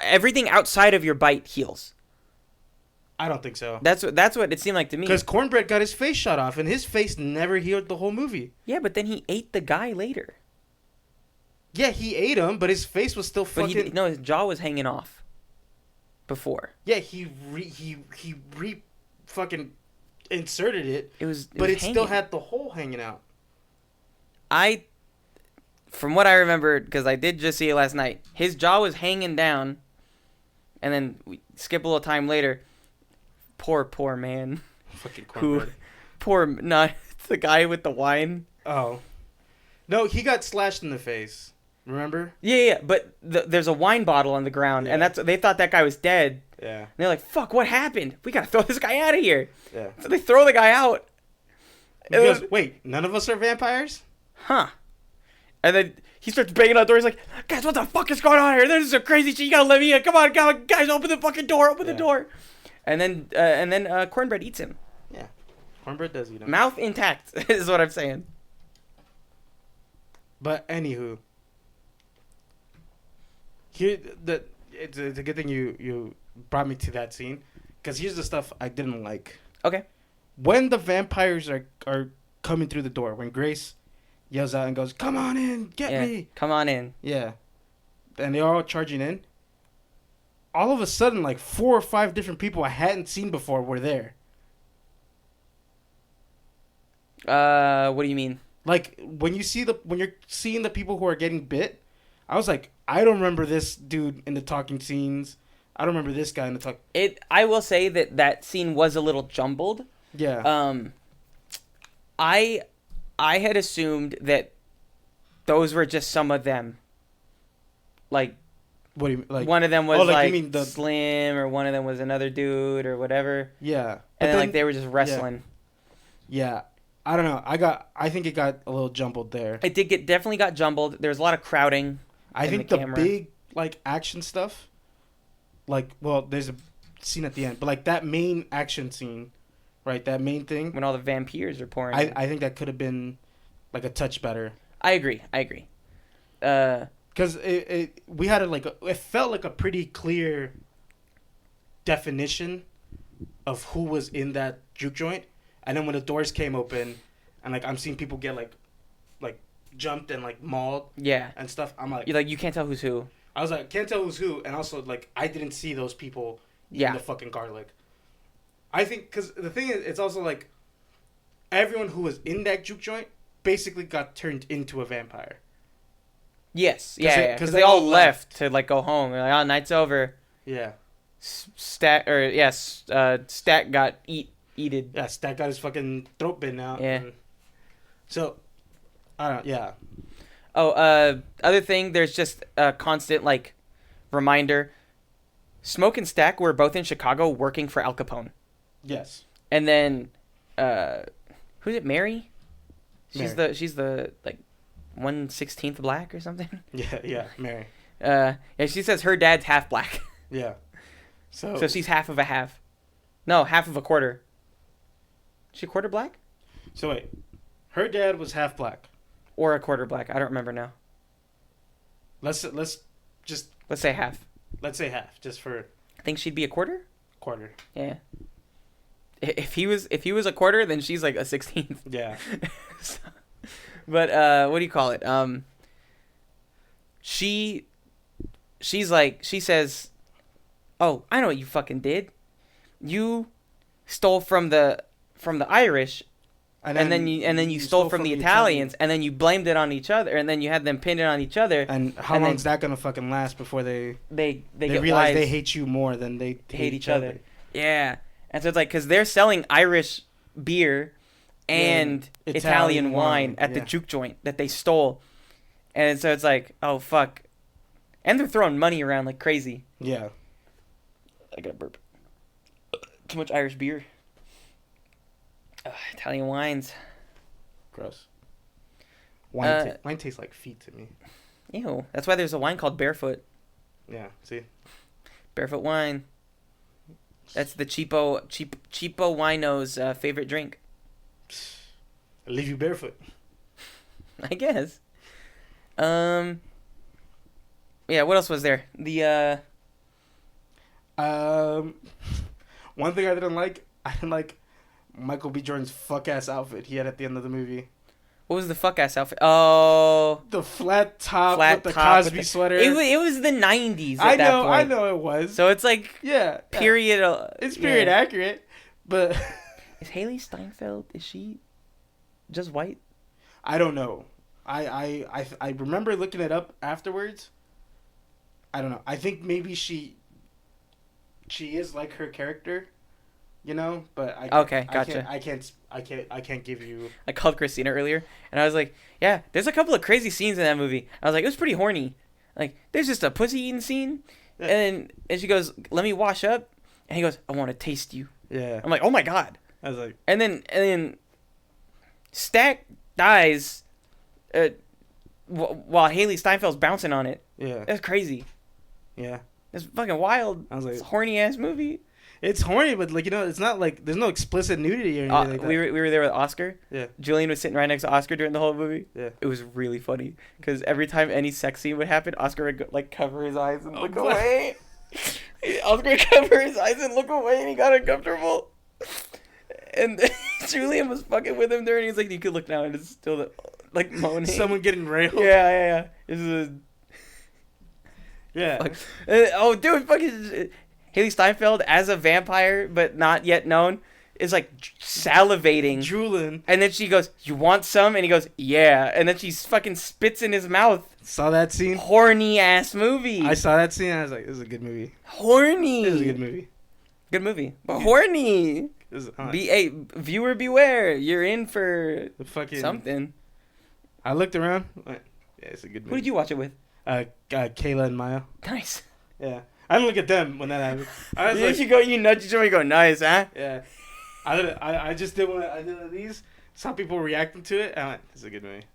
Everything outside of your bite heals. I don't think so. That's what it seemed like to me. Because Cornbread got his face shot off, and his face never healed the whole movie. Yeah, but then he ate the guy later. Yeah, he ate him, but his face was still But fucking. his jaw was hanging off. Before Yeah, he fucking inserted it, it was, but it still hanging. had the hole hanging out. From what I remember, because I did just see it last night, his jaw was hanging down, and then we skip a little time later. Poor man. Fucking Who? Cornbread. Not the guy with the wine. Oh. No, he got slashed in the face. Remember? Yeah. But there's a wine bottle on the ground, and Yeah. they thought that guy was dead. Yeah. And they're like, "Fuck! What happened? We gotta throw this guy out of here." Yeah. So they throw the guy out. He And goes, then- wait, none of us are vampires? Huh. And then he starts banging on the door. He's like, "Guys, what the fuck is going on here? This is some crazy shit. You gotta let me in. Come on, guys, open the fucking door. Open the Yeah. door." And then Cornbread eats him. Yeah. Cornbread does eat him. Mouth intact is what I'm saying. But anywho, it's a good thing you brought me to that scene, because here's the stuff I didn't like. Okay. When the vampires are coming through the door, when Grace yells out and goes, "Come on in, get Yeah. me!" Come on in. Yeah, and they're all charging in. All of a sudden, like 4 or 5 different people I hadn't seen before were there. What do you mean? Like when you're seeing the people who are getting bit, I was like, I don't remember this dude in the talking scenes. I don't remember this guy in the talk. I will say that scene was a little jumbled. Yeah. I had assumed that those were just some of them. Like, What do you like? one of them was you like mean the Slim, or one of them was another dude, or whatever. yeah. And then like they were just wrestling. Yeah. I don't know. I think it got a little jumbled there. It definitely got jumbled. There was a lot of crowding. I in think the the camera. big like action stuff, like there's a scene at the end, but like that main action scene, right? That main thing. When all the vampires are pouring in. I think that could have been like a touch better. I agree. Because we had it felt like a pretty clear definition of who was in that juke joint, and then when the doors came open, and like I'm seeing people get like jumped and like mauled Yeah. and stuff, I'm like, You can't tell who's who. I was like, can't tell who's who, and also like I didn't see those people eating Yeah. the fucking garlic. I think because the thing is, it's also like everyone who was in that juke joint basically got turned into a vampire. Yes. 'Cause Yeah. they- Because 'cause they they all all left to like go home. They're like, "Oh, night's over. Yeah. Stack Stack got eated. Yeah, Stack got his fucking throat bitten out. Yeah. So, I don't. Yeah. Oh, other thing, there's just a constant like reminder. Smoke and Stack were both in Chicago working for Al Capone. Yes. And then, who's it? Mary. She's Mary. the like 1/16 black or something. Yeah, Mary. Yeah, she says her dad's half black. Yeah. So she's half of a half. No, half of a quarter. Is she a quarter black? So wait, her dad was half black. Or a quarter black. I don't remember now. Let's just Let's say half. let's say half, just for I think she'd be a quarter? quarter. Yeah. If he was a quarter, then she's like a 16th. Yeah. So, but what do you call it? She's like, she says, "Oh, I know what you fucking did. You stole from the Irish, and then you stole from the Italians, and then you blamed it on each other, and then you had them pinned it on each other. And how and long's that gonna fucking last before they get realize wise, they hate you more than they hate each other? Yeah, and so it's like, because they're selling Irish beer and Italian wine at the juke joint that they stole, and so it's like, oh fuck, and they're throwing money around like crazy. Yeah. I got a burp. Too much Irish beer. Italian wines. Gross. Wine tastes like feet to me. Ew. That's why there's a wine called Barefoot. Yeah. See. Barefoot wine. That's the cheapo wino's favorite drink. I'll leave you barefoot. I guess. Yeah. What else was there? One thing I didn't like Michael B. Jordan's fuck ass outfit he had at the end of the movie. What was the fuck ass outfit? Oh, The flat top with the Cosby sweater. It was the 90s at that point. I know it was. So it's like period. It's period accurate, but is Haley Steinfeld? Is she just white? I don't know. I remember looking it up afterwards. I don't know. I think maybe she is like her character, you know. But gotcha. I can't give you. I called Christina earlier, and I was like, "Yeah, there's a couple of crazy scenes in that movie." I was like, "It was pretty horny." Like, there's just a pussy eating scene, and she goes, "Let me wash up," and he goes, "I want to taste you." Yeah. I'm like, "Oh my god!" I was like, and then Stack dies, while Haley Steinfeld's bouncing on it. Yeah. That's crazy. Yeah. It's fucking wild. I was like, it's a horny ass movie. It's horny, but like, you know, it's not like there's no explicit nudity or anything like that. We were there with Oscar. Yeah. Julian was sitting right next to Oscar during the whole movie. Yeah. It was really funny because every time any sex scene would happen, Oscar would like cover his eyes and look away. Oscar would cover his eyes and look away, and he got uncomfortable. And Julian was fucking with him there, and he's like, "You could look now," and it's still like moaning. Someone getting railed. Yeah. This is Yeah. oh, dude, fucking Haley Steinfeld as a vampire, but not yet known, is like salivating. Drooling. And then she goes, "You want some?" And he goes, "Yeah." And then she fucking spits in his mouth. Saw that scene? Horny ass movie. I saw that scene. I was like, "This is a good movie." Horny. This is a good movie. Good movie, but horny. Viewer beware. You're in for fucking something. I looked around. Yeah, it's a good movie. Who did you watch it with? Kayla and Maya. Nice. Yeah. I didn't look at them when that happened. I was like, you nudge each other and go, "Nice, huh?" Yeah. I just did one. I did one of these. Saw people reacting to it. I went, "This is a good movie."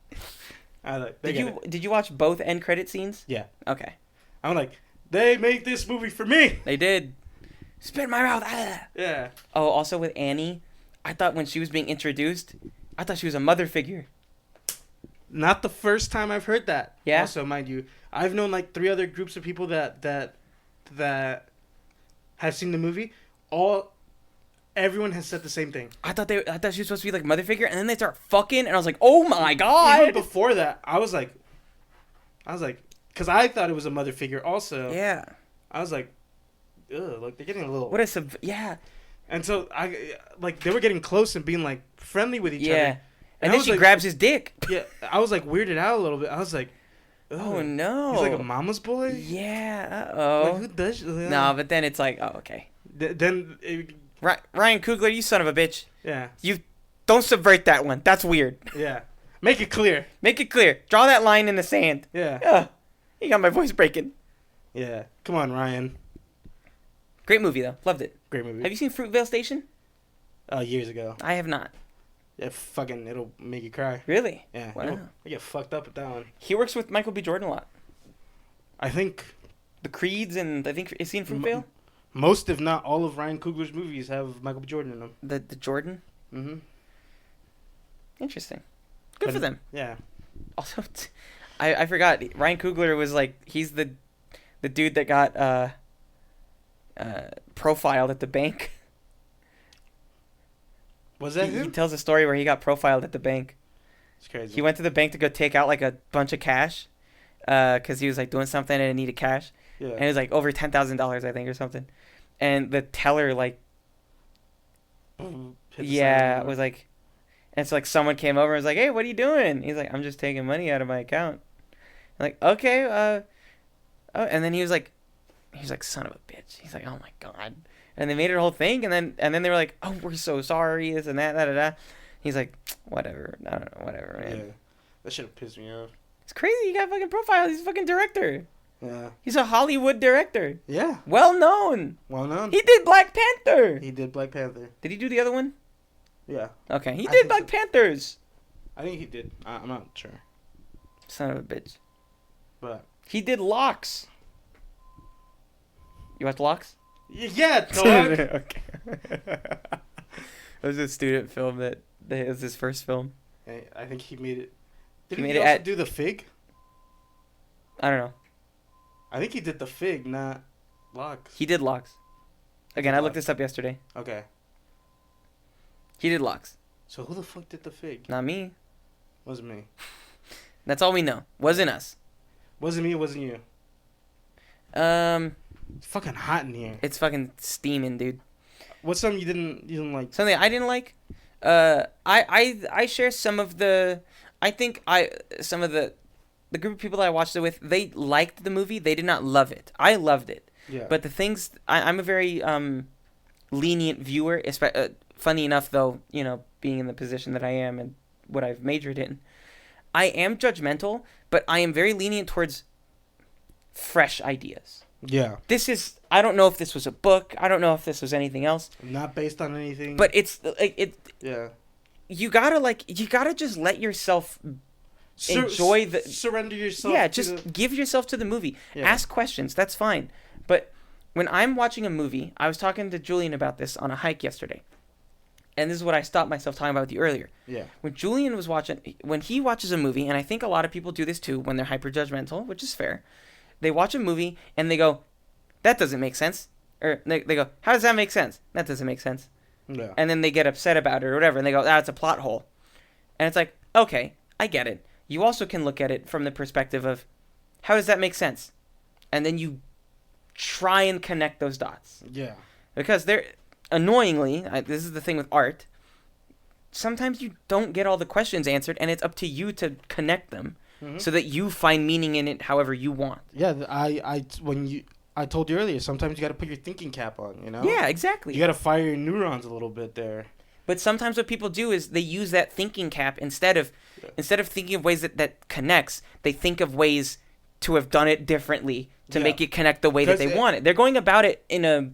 I like. Did you watch both end credit scenes? Yeah. Okay. I'm like, they made this movie for me. They did. Spit in my mouth. Ah. Yeah. Oh, also with Annie, I thought when she was being introduced, I thought she was a mother figure. Not the first time I've heard that. Yeah. Also, mind you, I've known like 3 other groups of people that have seen the movie. Everyone has said the same thing. I thought she was supposed to be like mother figure, and then they start fucking, and I was like, "Oh my god!" Even before that, I was like, because I thought it was a mother figure also. Yeah. I was like, ugh, like they're getting a little. Yeah. And so they were getting close and being like friendly with each other. Yeah. And then she grabs his dick. Yeah, I was like weirded out a little bit. I was like, Oh no. He's like a mama's boy. Yeah. Like, Uh who does? oh. No, but then it's like, oh okay. Then, Ryan Coogler, you son of a bitch. yeah, You don't subvert that one. That's weird. yeah. Make it clear. Make it clear. Draw that line in the sand. Yeah, Ugh. You got my voice breaking. yeah. Come on, Ryan. Great movie though. Loved it. Great movie. Have you seen Fruitvale Station? Years ago. I have not. Yeah, fucking, it'll make you cry. Really? Yeah. Wow. I get fucked up with that one. He works with Michael B. Jordan a lot. I think The Creeds and I think is he in Fruitvale? most, if not all, of Ryan Coogler's movies have Michael B. Jordan in them. The Jordan. Mm-hmm. Interesting. Good for them. Yeah. Also, I forgot Ryan Coogler was like he's the dude that got profiled at the bank. Was that He him? tells a story where he got profiled at the bank. It's crazy. He went to the bank to go take out like a bunch of cash, because he was like doing something and needed cash, Yeah. and it was like over $10,000 I think or something, and the teller like Hit the yeah side. was like, and so like someone came over and was like, hey, what are you doing? He's like, I'm just taking money out of my account. I'm like, okay, oh, and then he was like, son of a bitch. He's like, oh my god. And they made it a whole thing, and then they were like, oh, we're so sorry, this and that, da da da. He's like, whatever, I don't know, whatever, man. Yeah. That should have pissed me off. It's crazy. He got fucking profiled. He's a fucking director. Yeah. He's a Hollywood director, Yeah. well known. Well known. He did Black Panther. He did Black Panther. Did he do the other one? Yeah. Okay, he I did think Black so. Panthers. I think he did. I'm not sure. Son of a bitch. But. He did Locks. You watch Locks? Yeah, dog. Okay. It was a student film that it was his first film. I think he made it. Did He he, made it also at- do The Fig? I don't know. I think he did The Fig, not Locks. He did Locks. Again, I looked Locks. this up yesterday. Okay. He did Locks. So who the fuck did The Fig? Not me. Wasn't me. That's all we know. Wasn't us. Wasn't me, it wasn't you. It's fucking hot in here. It's fucking steaming, dude. What's something you didn't like? Something I didn't like. I share some of the. I think some of the group of people that I watched it with. They liked the movie. They did not love it. I loved it. Yeah. But the things I'm a very lenient viewer. Funny enough, though, you know, being in the position that I am and what I've majored in, I am judgmental, but I am very lenient towards fresh ideas. Yeah. This is. I don't know if this was a book. I don't know if this was anything else. Not based on anything. But it's like it. yeah. You gotta just let yourself enjoy the. Surrender yourself. Yeah, to just the- give yourself to the movie. Yeah. Ask questions. That's fine. But when I'm watching a movie, I was talking to Julian about this on a hike yesterday, and this is what I stopped myself talking about with you earlier. Yeah. When Julian was watching, when he watches a movie, and I think a lot of people do this too when they're hyper judgmental, which is fair. They watch a movie and they go, "That doesn't make sense," or they go, "How does that make sense? That doesn't make sense." Yeah. And then they get upset about it or whatever, and they go, it's a plot hole. And it's like, okay, I get it. You also can look at it from the perspective of, how does that make sense? And then you try and connect those dots. Yeah. Because annoyingly, this is the thing with art, sometimes you don't get all the questions answered, and it's up to you to connect them so that you find meaning in it however you want. Yeah. I told you earlier, sometimes you got to put your thinking cap on, you know? Yeah, exactly. You got to fire your neurons a little bit there. But sometimes what people do is they use that thinking cap instead of thinking of ways that connects, they think of ways to have done it differently to make it connect the way that they want it. They're going about it in a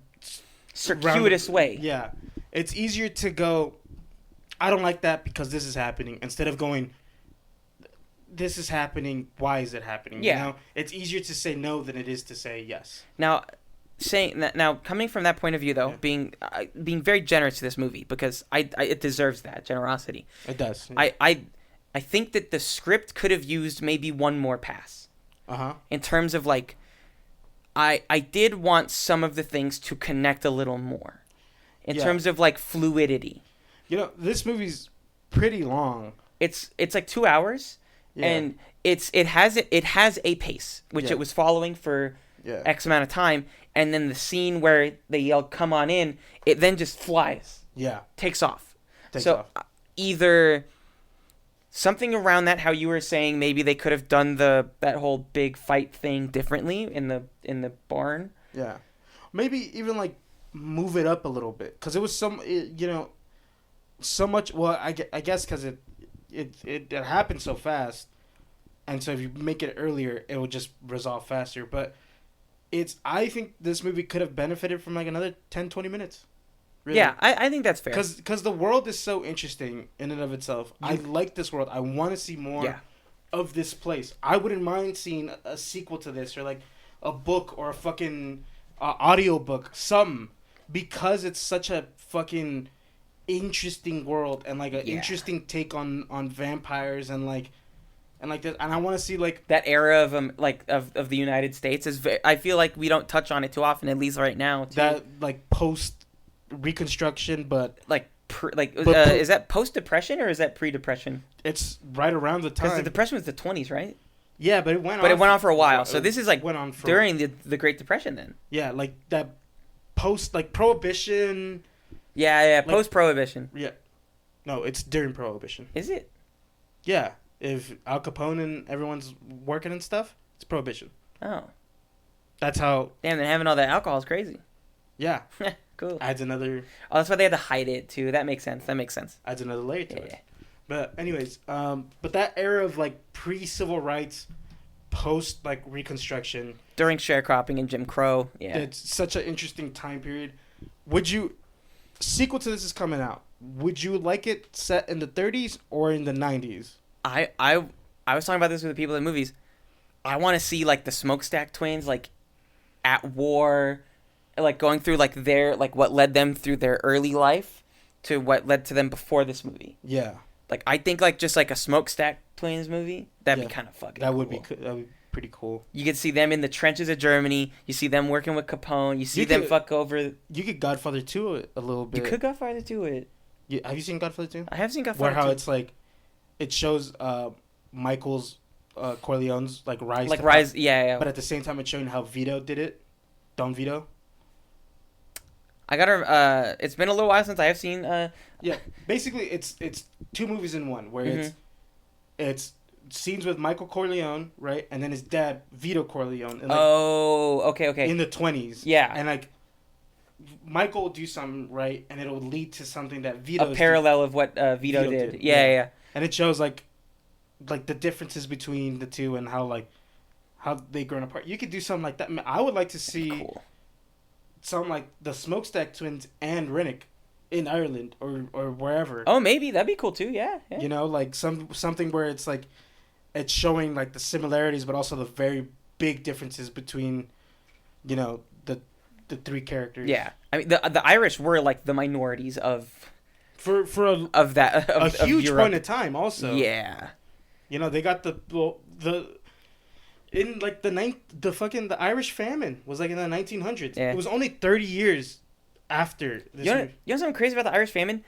circuitous way. Yeah. It's easier to go, I don't like that because this is happening, instead of going, this is happening, why is it happening? Yeah. You know? It's easier to say no than it is to say yes. Now, coming from that point of view, though, being very generous to this movie, because it deserves that generosity. It does. I think that the script could have used maybe one more pass. Uh-huh. In terms of like, I did want some of the things to connect a little more. In terms of like fluidity. You know, this movie's pretty long. It's like 2 hours, and it has a pace which it was following for X amount of time, and then the scene where they yell "come on in," it then just flies. Yeah. Takes off. Takes off. Either something around that. How you were saying maybe they could have done that whole big fight thing differently in the barn. Yeah, maybe even like move it up a little bit because it was so much. Well, I guess because it happened so fast, and so if you make it earlier, it will just resolve faster. But I think this movie could have benefited from like another 10-20 minutes. Really. Yeah, I think that's fair. Because the world is so interesting in and of itself. I like this world. I want to see more of this place. I wouldn't mind seeing a sequel to this or like a book or a fucking audio book, something, because it's such a fucking interesting world and like an interesting take on vampires and like this. And I want to see like that era of of the United States is. I feel like we don't touch on it too often, at least right now. Too. That like post Reconstruction, but is that post Depression or is that pre Depression? It's right around the time because the Depression was the 20s, right? Yeah, but it went on for a while. So this is like went on for, during the Great Depression then. Yeah, like that post like Prohibition. Yeah, post Prohibition. Yeah, no, it's during Prohibition. Is it? Yeah, if Al Capone and everyone's working and stuff, it's Prohibition. Oh, that's how. Damn, then having all that alcohol is crazy. Yeah. Cool. Adds another. Oh, that's why they had to hide it too. That makes sense. Adds another layer to it. But anyways, but that era of like pre-civil rights, post like Reconstruction, during sharecropping and Jim Crow, it's such an interesting time period. Would you sequel to this is coming out? Would you like it set in the 30s or in the 90s? I was talking about this with the people in the movies. I want to see like the Smokestack twins like at war. Like going through like their like what led them through their early life to what led to them before this movie. Yeah. Like I think like just like a Smokestack Twins movie, that'd be kind of fucking. That would be pretty cool. You could see them in the trenches of Germany. You see them working with Capone. You see them fuck over. You could Godfather 2 it a little bit. You could Godfather 2 it. Have you seen Godfather 2? I have seen Godfather 2. Where how it's like, it shows Michael's Corleone's like rise. Like rise, yeah. But at the same time, it's showing how Vito did it. Don Vito. I gotta. It's been a little while since I have seen. Yeah, basically, it's two movies in one where it's scenes with Michael Corleone, right, and then his dad Vito Corleone. And, like, okay. In the 20s. Yeah. And like, Michael will do something right, and it'll lead to something that Vito. A parallel of what Vito did. Yeah. And it shows like the differences between the two and how they grown apart. You could do something like that. I would like to see. Cool. Something like the Smokestack Twins and Rennick in Ireland or wherever. Oh, maybe that'd be cool too. Yeah. You know, like something where it's like it's showing like the similarities, but also the very big differences between, you know, the three characters. Yeah, I mean the Irish were like the minorities of a huge Europe. point of time. Also, yeah, you know they got the in like the Irish famine was like in the 1900s. Yeah. It was only 30 years after this. You know something crazy about the Irish famine?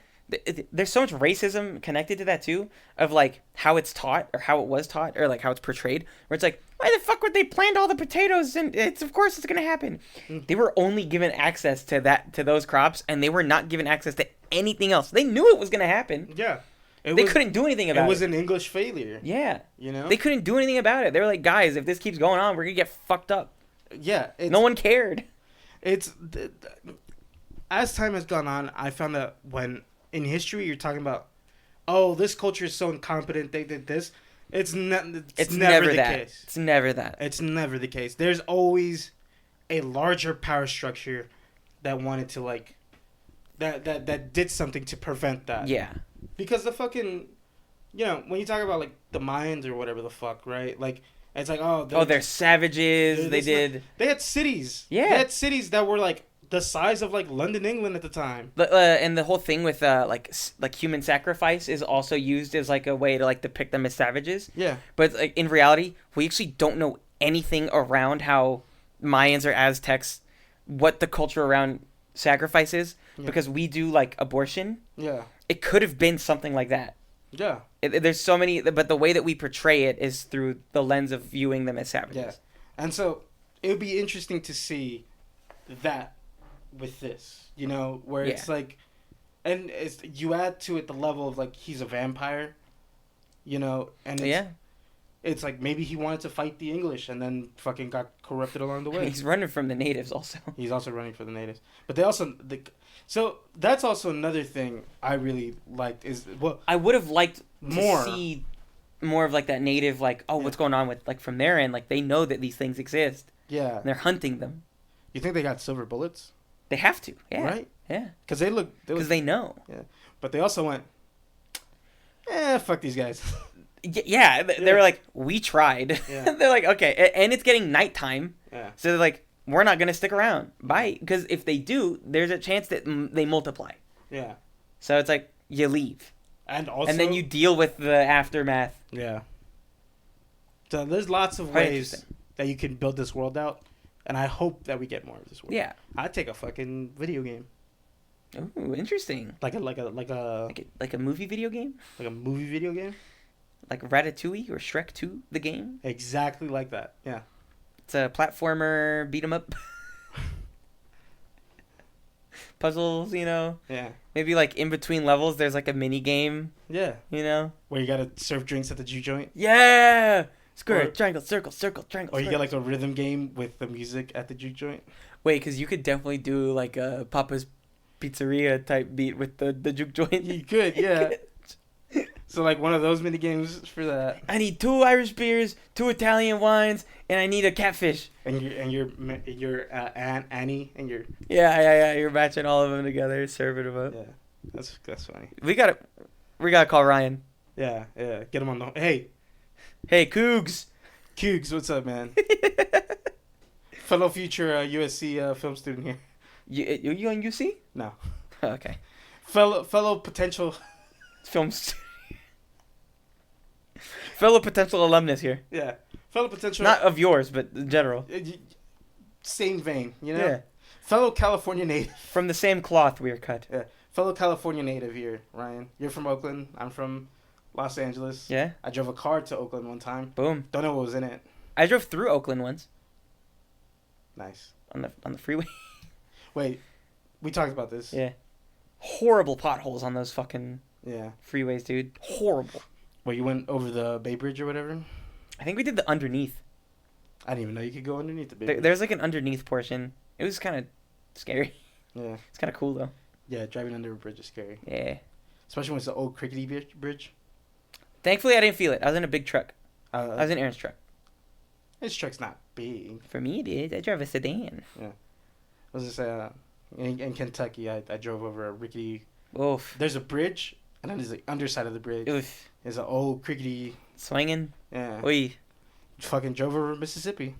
There's so much racism connected to that too, of like how it's taught or how it was taught or like how it's portrayed, where it's like, why the fuck would they plant all the potatoes? And of course it's gonna happen. They were only given access to those crops, and they were not given access to anything else. They knew it was gonna happen. Yeah. They couldn't do anything about it. It was an English failure. Yeah. You know? They couldn't do anything about it. They were like, guys, if this keeps going on, we're going to get fucked up. Yeah. No one cared. As time has gone on, I found that when in history you're talking about, oh, this culture is so incompetent, they did this. It's never the case. It's never that. It's never the case. There's always a larger power structure that wanted to like, that did something to prevent that. Yeah. Because the fucking, you know, when you talk about like the Mayans or whatever the fuck, right? Like it's like they're savages. They had cities. Yeah, they had cities that were like the size of like London, England at the time. And the whole thing with like human sacrifice is also used as like a way to like depict them as savages. Yeah, but like in reality, we actually don't know anything around how Mayans or Aztecs, what the culture around sacrifice is, because we do like abortion. Yeah. It could have been something like that. Yeah. There's so many, but the way that we portray it is through the lens of viewing them as savages. Yeah. And so it would be interesting to see that with this, you know, where it's like, and you add to it the level of like he's a vampire, you know, and it's like maybe he wanted to fight the English and then fucking got corrupted along the I mean, way. he's running from the natives also. He's also running for the natives, but they also so that's also another thing I really liked is I would have liked more to see more of like that native, like, oh, what's going on with, like, from their end, like they know that these things exist. Yeah, And they're hunting them. you think they got silver bullets? They have to. Yeah. Right? Yeah. Because they look Because they know. Yeah, but they also went, fuck these guys. Yeah, they're like, we tried. Yeah. They're like, okay, and it's getting nighttime, Yeah, so they're like, we're not gonna stick around. Bye, because if they do, there's a chance that they multiply. yeah, So it's like you leave, and also, and then you deal with the aftermath. yeah. So there's lots of Quite ways that you can build this world out, and I hope that we get more of this world. Yeah. I'd take a fucking video game, Ooh, interesting. like a Movie video game, like a movie video game, like Ratatouille or Shrek 2, the game. exactly like that. Yeah. It's a platformer beat 'em up. Puzzles, you know. Yeah. Maybe like in between levels, there's like a mini game, Yeah. you know. Where you gotta serve drinks at the juke joint. Yeah. Square, Or- triangle, circle, circle, triangle. Or you square. get like a rhythm game with the music at the juke joint. Wait, because you could definitely do like a Papa's Pizzeria type beat with the juke joint. You could, yeah. So like one of those mini games for that. I need 2 Irish beers, 2 Italian wines, and I need a catfish. And your Annie and your Yeah. You're matching all of them together, serving them up. yeah. That's funny. We gotta call Ryan. Yeah. Get him on the Hey, Cougs. Cougs, what's up, man? Fellow future USC film student here. You on UC? No. Oh, okay. Fellow potential. Fellow potential alumnus here. Yeah. Fellow potential. Not of yours, but in general. Same vein, you know. Yeah. Fellow California native. From the same cloth we are cut. Yeah. Fellow California native here, Ryan. You're from Oakland. I'm from Los Angeles. Yeah. I drove a car to Oakland one time. Boom. Don't know what was in it. I drove through Oakland once Nice. on the freeway. Wait, we talked about this. Yeah. Horrible potholes on those fucking Yeah. freeways, dude. Horrible. Where you went over the Bay Bridge or whatever? I think we did the underneath. I didn't even know you could go underneath the Bay Bridge. There's like an underneath portion. It was kind of scary. Yeah. It's kind of cool though. Yeah, driving under a bridge is scary. Yeah. Especially when it's the old crickety bridge. Thankfully, I didn't feel it. I was in a big truck. I Uh, was in Aaron's truck. this truck's not big. For me, it is. I drive a sedan. I was just say, in Kentucky, I drove over a rickety. Oof. There's a bridge, and then there's the underside of the bridge. Oof. There's an old crickety. Swinging. Yeah. Oi. Fucking drove over Mississippi.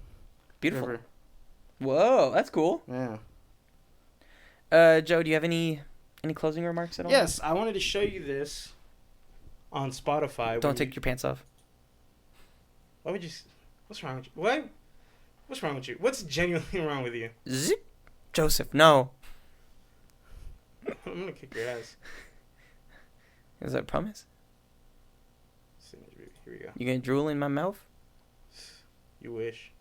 Beautiful. River. Whoa, that's cool. Yeah. Joe, do you have any closing remarks at all? Yes, I wanted to show you this on Spotify. Don't take your pants off. Why would you? What's wrong with you? What? What's wrong with you? What's genuinely wrong with you? Zip. Joseph, no. I'm gonna kick your ass. Is that a promise? Here we go. You gonna drool in my mouth? You wish.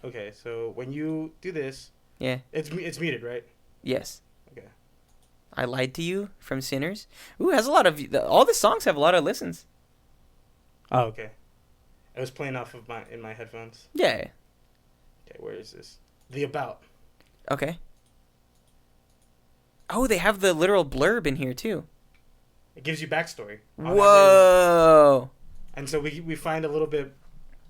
Okay, so when you do this, Yeah. it's muted, right? Yes. Okay. I lied to you from Sinners. Ooh, has a lot of all the songs have a lot of listens. Oh, okay. It was playing off of in my headphones. Yeah. Okay, where is this? The About. Okay. Oh, they have the literal blurb in here too. It gives you backstory. on that movie. Whoa. And so we find a little bit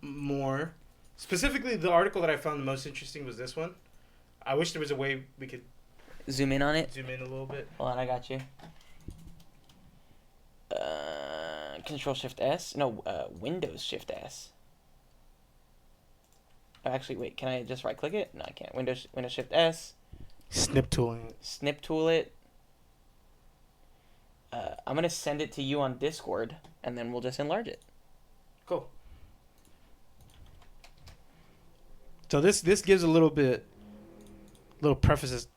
more. Specifically, the article that I found the most interesting was this one. I wish there was a way we could Zoom in on it. zoom in a little bit. Hold on, I got you. Control Shift S. No, Windows Shift S. Oh, actually, wait. Can I just right click it? No, I can't. Windows Shift S. Snip tooling. Snip tool it. I'm gonna send it to you on Discord, and then we'll just enlarge it. Cool. So this gives a little prefaces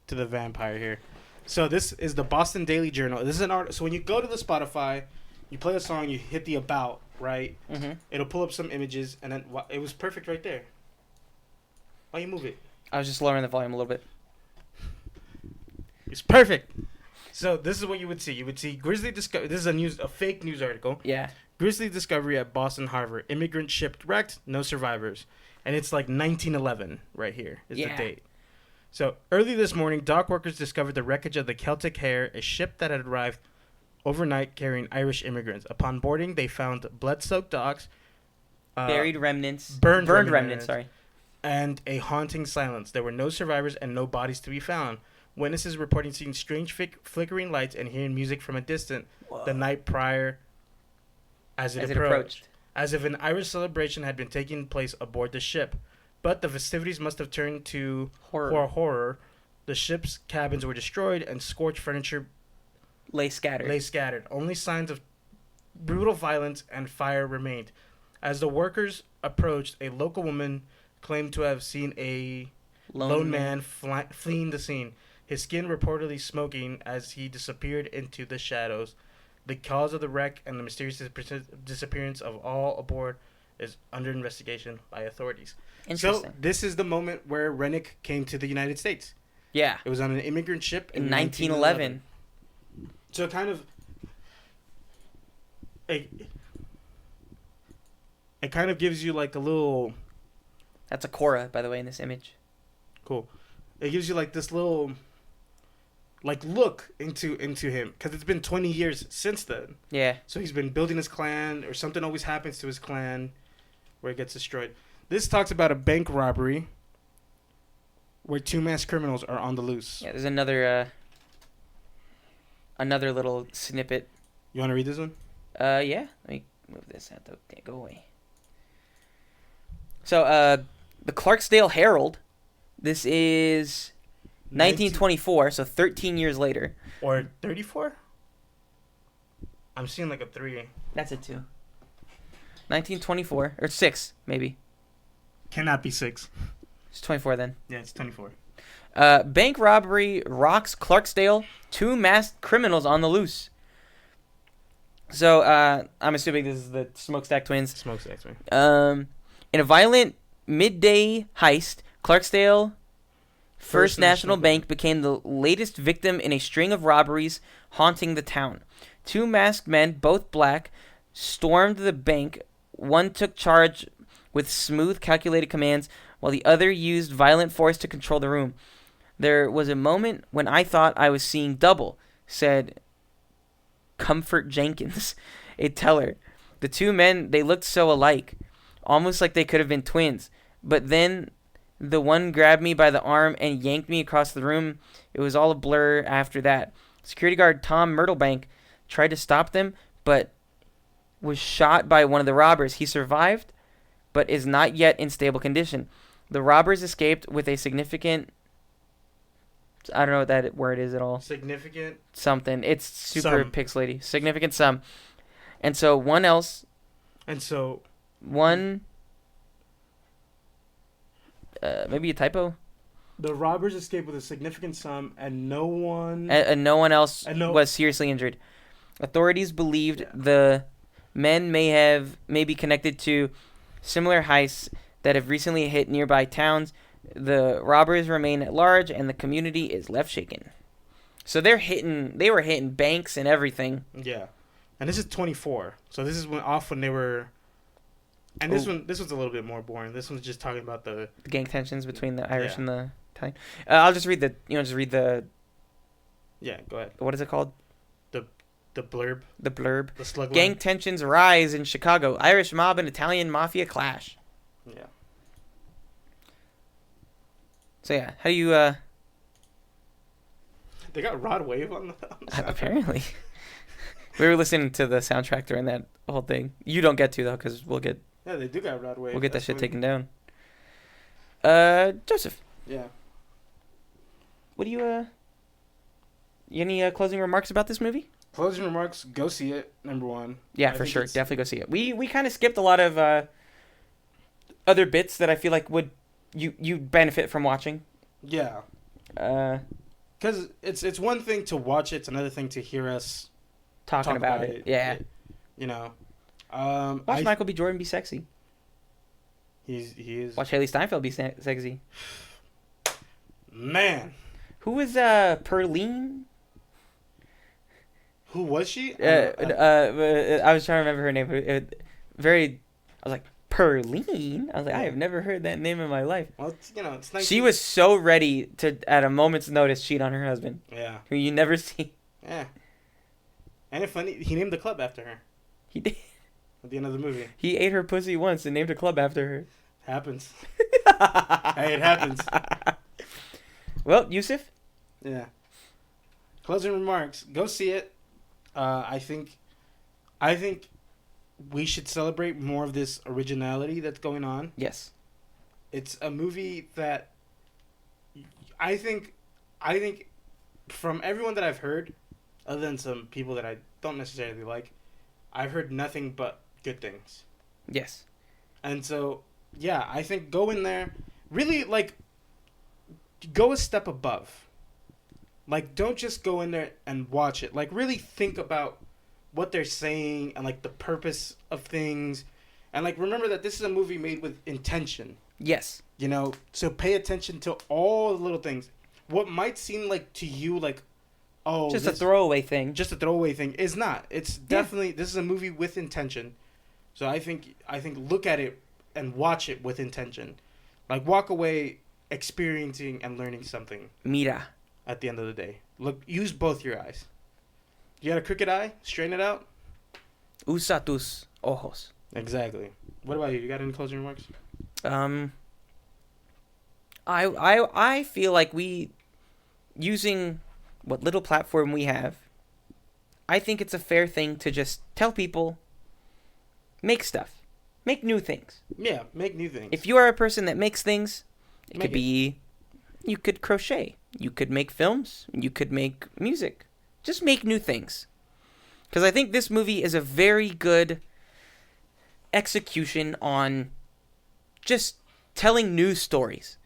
to the vampire here. So this is the Boston Daily Journal. This is an art. So when you go to the Spotify, you play a song, you hit the About, right? Mm-hmm. It'll pull up some images, and then it was perfect right there. Why you move it? I was just lowering the volume a little bit. It's perfect. So this is what you would see. You would see Grizzly discovery. This is a fake news article. Yeah. Grizzly discovery at Boston Harbor. Immigrant ship wrecked. No survivors. And it's like 1911 right here is the date. So early this morning, dock workers discovered the wreckage of the Celtic Hare, a ship that had arrived overnight carrying Irish immigrants. Upon boarding, they found blood-soaked docks, Buried remnants. burned remnants, sorry. and a haunting silence. There were no survivors and no bodies to be found. Witnesses reporting seeing strange flickering lights and hearing music from a distance the night prior as it approached. As if an Irish celebration had been taking place aboard the ship. But the festivities must have turned to horror. The ship's cabins were destroyed and scorched furniture lay scattered. Only signs of brutal violence and fire remained. As the workers approached, a local woman claimed to have seen a lone man fleeing the scene, his skin reportedly smoking as he disappeared into the shadows. The cause of the wreck and the mysterious disappearance of all aboard is under investigation by authorities. Interesting. So this is the moment where Rennick came to the United States. Yeah. It was on an immigrant ship in 1911. So kind of it kind of gives you like a little. That's a Cora, by the way, in this image. Cool. It gives you like this little like look into him because it's been 20 years since then. Yeah. So he's been building his clan, or something always happens to his clan where it gets destroyed. This talks about a bank robbery where two masked criminals are on the loose. Yeah, there's another little snippet. You want to read this one? Yeah. Let me move this out. Go away. So, the Clarksdale Herald. This is 1924, so 13 years later. Or 34? I'm seeing like a 3. That's it, too. 1924. Or 6, maybe. Cannot be 6. It's 24 then. Yeah, it's 24. Bank robbery rocks Clarksdale. Two masked criminals on the loose. So, I'm assuming this is the Smokestack Twins. Smokestack Twins. In a violent midday heist, Clarksdale First National Bank became the latest victim in a string of robberies haunting the town. Two masked men, both black, stormed the bank. One took charge with smooth, calculated commands, while the other used violent force to control the room. There was a moment when I thought I was seeing double, said Comfort Jenkins, a teller. The two men, they looked so alike, almost like they could have been twins. But then the one grabbed me by the arm and yanked me across the room. It was all a blur after that. Security guard Tom Myrtlebank tried to stop them, but was shot by one of the robbers. He survived, but is not yet in stable condition. The robbers escaped with a significant... I don't know what that word is at all. Significant? Something. It's super pixelated. Significant sum. And so one else... And so... One... maybe a typo? The robbers escaped with a significant sum, and no one... And no one else was seriously injured. Authorities believed the men may be connected to similar heists that have recently hit nearby towns. The robbers remain at large, and the community is left shaken. So they were hitting banks and everything. Yeah. And this is 24. So this is when they were... And this was a little bit more boring. This one's just talking about the gang tensions between the Irish and the Italian. I'll just read the... Yeah, go ahead. What is it called? The blurb. The blurb. The slug Gang line. tensions rise in Chicago. Irish mob and Italian mafia clash. Yeah. So yeah, how do you... They got Rod Wave on the soundtrack. Apparently. We were listening to the soundtrack during that whole thing. You don't get to, though, because we'll get... Yeah, they do got Rod Wave. We'll get that shit taken down. Joseph. Yeah. What do you any closing remarks about this movie? Closing remarks, go see it, number one. Yeah, for sure. Definitely go see it. We kind of skipped a lot of other bits that I feel like would you benefit from watching. Yeah. Because it's one thing to watch it, it's another thing to hear us talk about it. Yeah. You know. Watch Michael B. Jordan be sexy. He is. Watch Haley Steinfeld be sexy. Man. Who is Perline? Who was she? I was trying to remember her name. I was like, Perline? I was like, I Yeah. have never heard that name in my life. Well, it's nice. She was so ready to, at a moment's notice, cheat on her husband, Yeah. who you never see. Yeah. And it's funny, he named the club after her He did. at the end of the movie. He ate her pussy once and named a club after her. Happens. Hey, it happens. Well, Yusuf? Yeah. Closing remarks. Go see it. I think we should celebrate more of this originality that's going on. Yes. It's a movie that I think from everyone that I've heard, other than some people that I don't necessarily like, I've heard nothing but good things. Yes. And so, yeah, I think go in there, really, like, go a step above. Like, don't just go in there and watch it. Like, really think about what they're saying and, like, the purpose of things. And, like, remember that this is a movie made with intention. Yes. You know, so pay attention to all the little things. What might seem like to you, like, oh, Just a throwaway thing. just a throwaway thing, is not. It's definitely, this is a movie with intention. So I think look at it and watch it with intention. Like, walk away experiencing and learning something Mira. at the end of the day. Look, use both your eyes. You got a crooked eye? Straighten it out. Usa tus ojos. Exactly. What about you? You got any closing remarks? I feel like we, using what little platform we have, I think it's a fair thing to just tell people, make stuff. Make new things. Yeah, make new things. If you are a person that makes things, it Make could be, you could crochet, you could make films, you could make music. Just make new things. Because I think this movie is a very good execution on just telling new stories.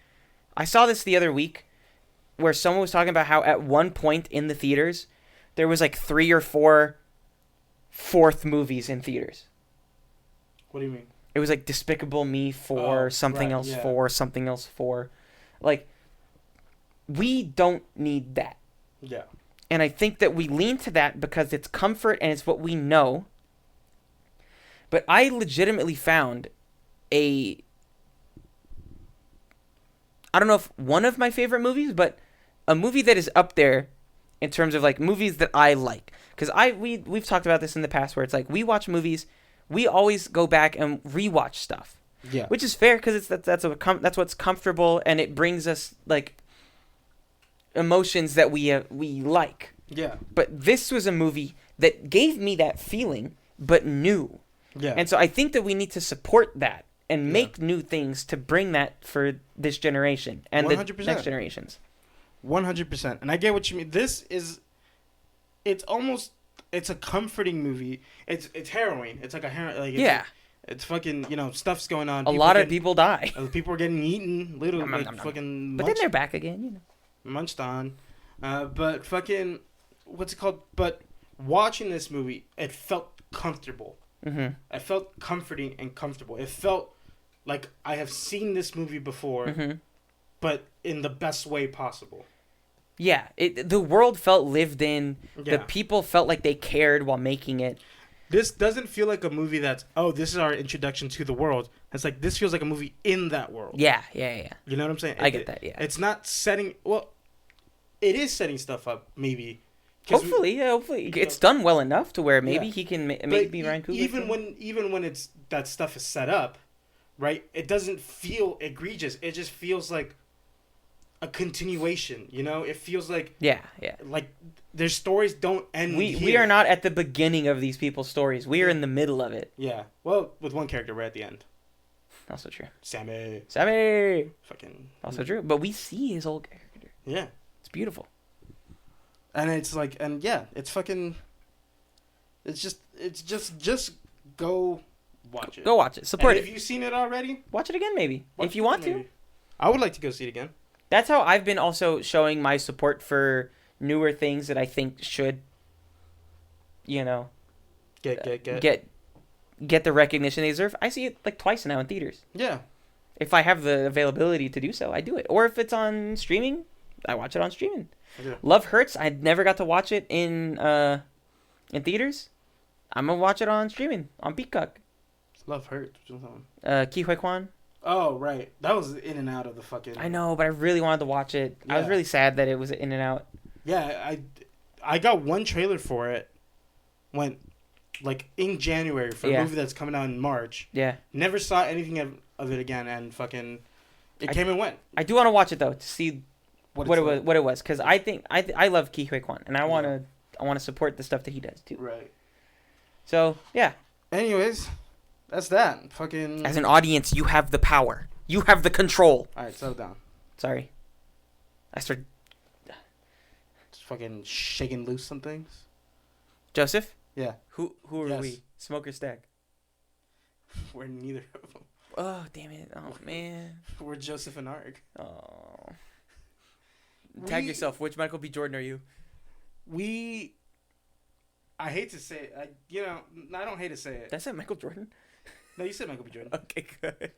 I saw this the other week where someone was talking about how at one point in the theaters, there was like 3 or 4 fourth movies in theaters. What do you mean? It was like Despicable Me 4, something right, else yeah. 4, something else 4. Like, we don't need that. Yeah. And I think that we lean to that because it's comfort and it's what we know. But I legitimately found I don't know if one of my favorite movies, but a movie that is up there in terms of like movies that I like. Because we've talked about this in the past where it's like we watch movies, we always go back and rewatch stuff. Yeah. Which is fair because that's what's comfortable and it brings us like emotions that we like. Yeah. But this was a movie that gave me that feeling, but new. Yeah. And so I think that we need to support that and make new things to bring that for this generation and 100%. the next generations. 100%. And I get what you mean. It's a comforting movie. It's harrowing. It's like it's fucking, stuff's going on. A lot of people die. People are getting eaten, literally, Nom, nom, nom, nom. fucking But then they're back again, munched on. But fucking, what's it called? But watching this movie, it felt comfortable. Mm-hmm. I felt comforting and comfortable. It felt like I have seen this movie before, Mm-hmm. but in the best way possible. Yeah, the world felt lived in. Yeah. The people felt like they cared while making it. This doesn't feel like a movie that's, this is our introduction to the world. It's like, this feels like a movie in that world. Yeah. You know what I'm saying? I get that, yeah. It's not setting, it is setting stuff up, maybe. Hopefully, it's done well enough to where maybe Yeah. he can maybe be Ryan Coogler. Even when it's that stuff is set up, right? It doesn't feel egregious. It just feels like a continuation. It feels like like their stories don't end. We are not at the beginning of these people's stories. We are in the middle of it. Yeah. Well, with one character, we're at the end. Also true. Sammy. Fucking. Also true. But we see his old character. Yeah. It's beautiful. And it's like, it's fucking. It's just go watch it. Go watch it. Support and it. If you've seen it already, watch it again, maybe. watch If you it want maybe. to. I would like to go see it again. That's how I've been also showing my support for newer things that I think should, get the recognition they deserve. I see it like twice now in theaters. Yeah. If I have the availability to do so, I do it. Or if it's on streaming, I watch it on streaming. Yeah. Love Hurts. I never got to watch it in in theaters. I'm gonna watch it on streaming on Peacock. Love hurts. or something. Ki Hui Kwan. Oh right, that was in and out of the fucking. I know, but I really wanted to watch it. I was Yeah. really sad that it was in and out. Yeah, I got one trailer for it. Went like in January for a Yeah. movie that's coming out in March. Yeah, Never saw anything of it again, and fucking, it came and went. I do want to watch it though to see what it's it was. like. What it was, because I think I love Ki Hui Kwan, and I want to support the stuff that he does too. Right. So yeah, Anyways, that's that. Fucking. as an audience, you have the power. You have the control. All right, settle down. Sorry, I started. Just fucking shaking loose some things. Joseph, Yeah, who are Yes. we? Smoke or stack? we're neither of them. Oh damn it! Oh man! We're Joseph and Arek. Oh. Tag We- yourself. Which Michael B. Jordan are you? I hate to say it. I don't hate to say it. That's it, Michael Jordan. No, you said Michael B. Jordan. Okay, good.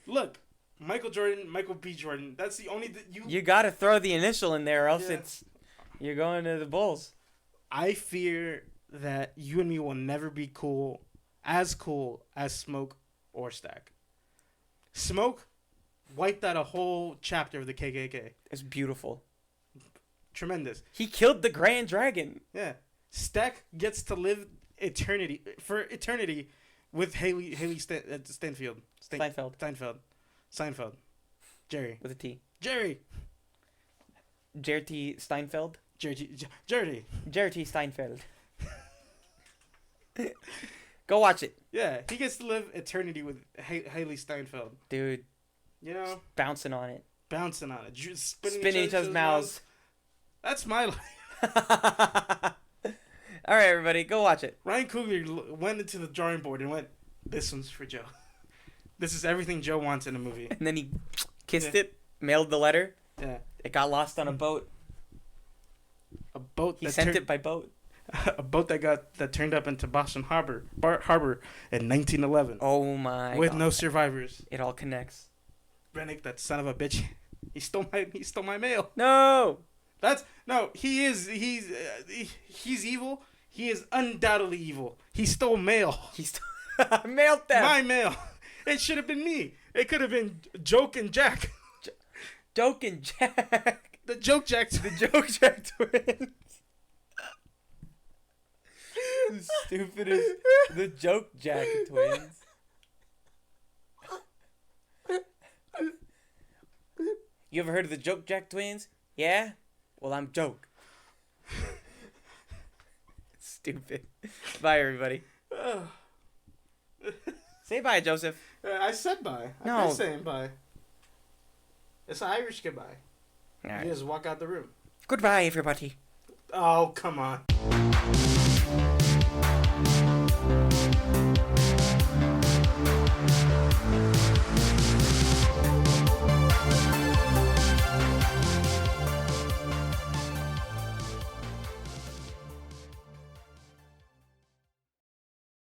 Look, Michael Jordan, Michael B. Jordan. That's the only You gotta throw the initial in there, or else Yeah. you're going to the Bulls. I fear that you and me will never be cool as Smoke or Stack. Smoke wiped out a whole chapter of the KKK. It's beautiful. Tremendous. He killed the Grand Dragon. Yeah. Stack gets to live eternity with Stanfield. Seinfeld. Jerry. With a T. Jerry. Jared T. Steinfeld. Jerry. Jared T. Steinfeld. Go watch it, Yeah, he gets to live eternity with Haley Steinfeld. dude. You know, Bouncing on it. bouncing on it, Spinning each other's mouths. That's my life. All right, everybody, go watch it. Ryan Coogler went into the drawing board and went, "This one's for Joe. This is everything Joe wants in a movie." And then he kissed Yeah. it, mailed the letter. Yeah, It got lost on a boat. a boat. He that sent turned- it by boat. a boat that turned up into Boston Harbor in 1911 Oh my with God. no survivors. It all connects. Brennick, that son of a bitch, he stole my mail. No. He's evil. He is undoubtedly evil. He stole mail. He's mailed them. My mail. It should have been me. It could have been Joke and Jack. Joke and Jack. The Joke Jack. The Joke Jack twins. The stupidest. The Joke Jack twins. You ever heard of the Joke Jack twins? Yeah? Well, I'm Joke. Stupid. Bye, everybody. Say bye, Joseph. I said bye. No. I'm not saying bye. It's an Irish goodbye. All You right. just walk out the room. Goodbye, everybody. Oh, come on.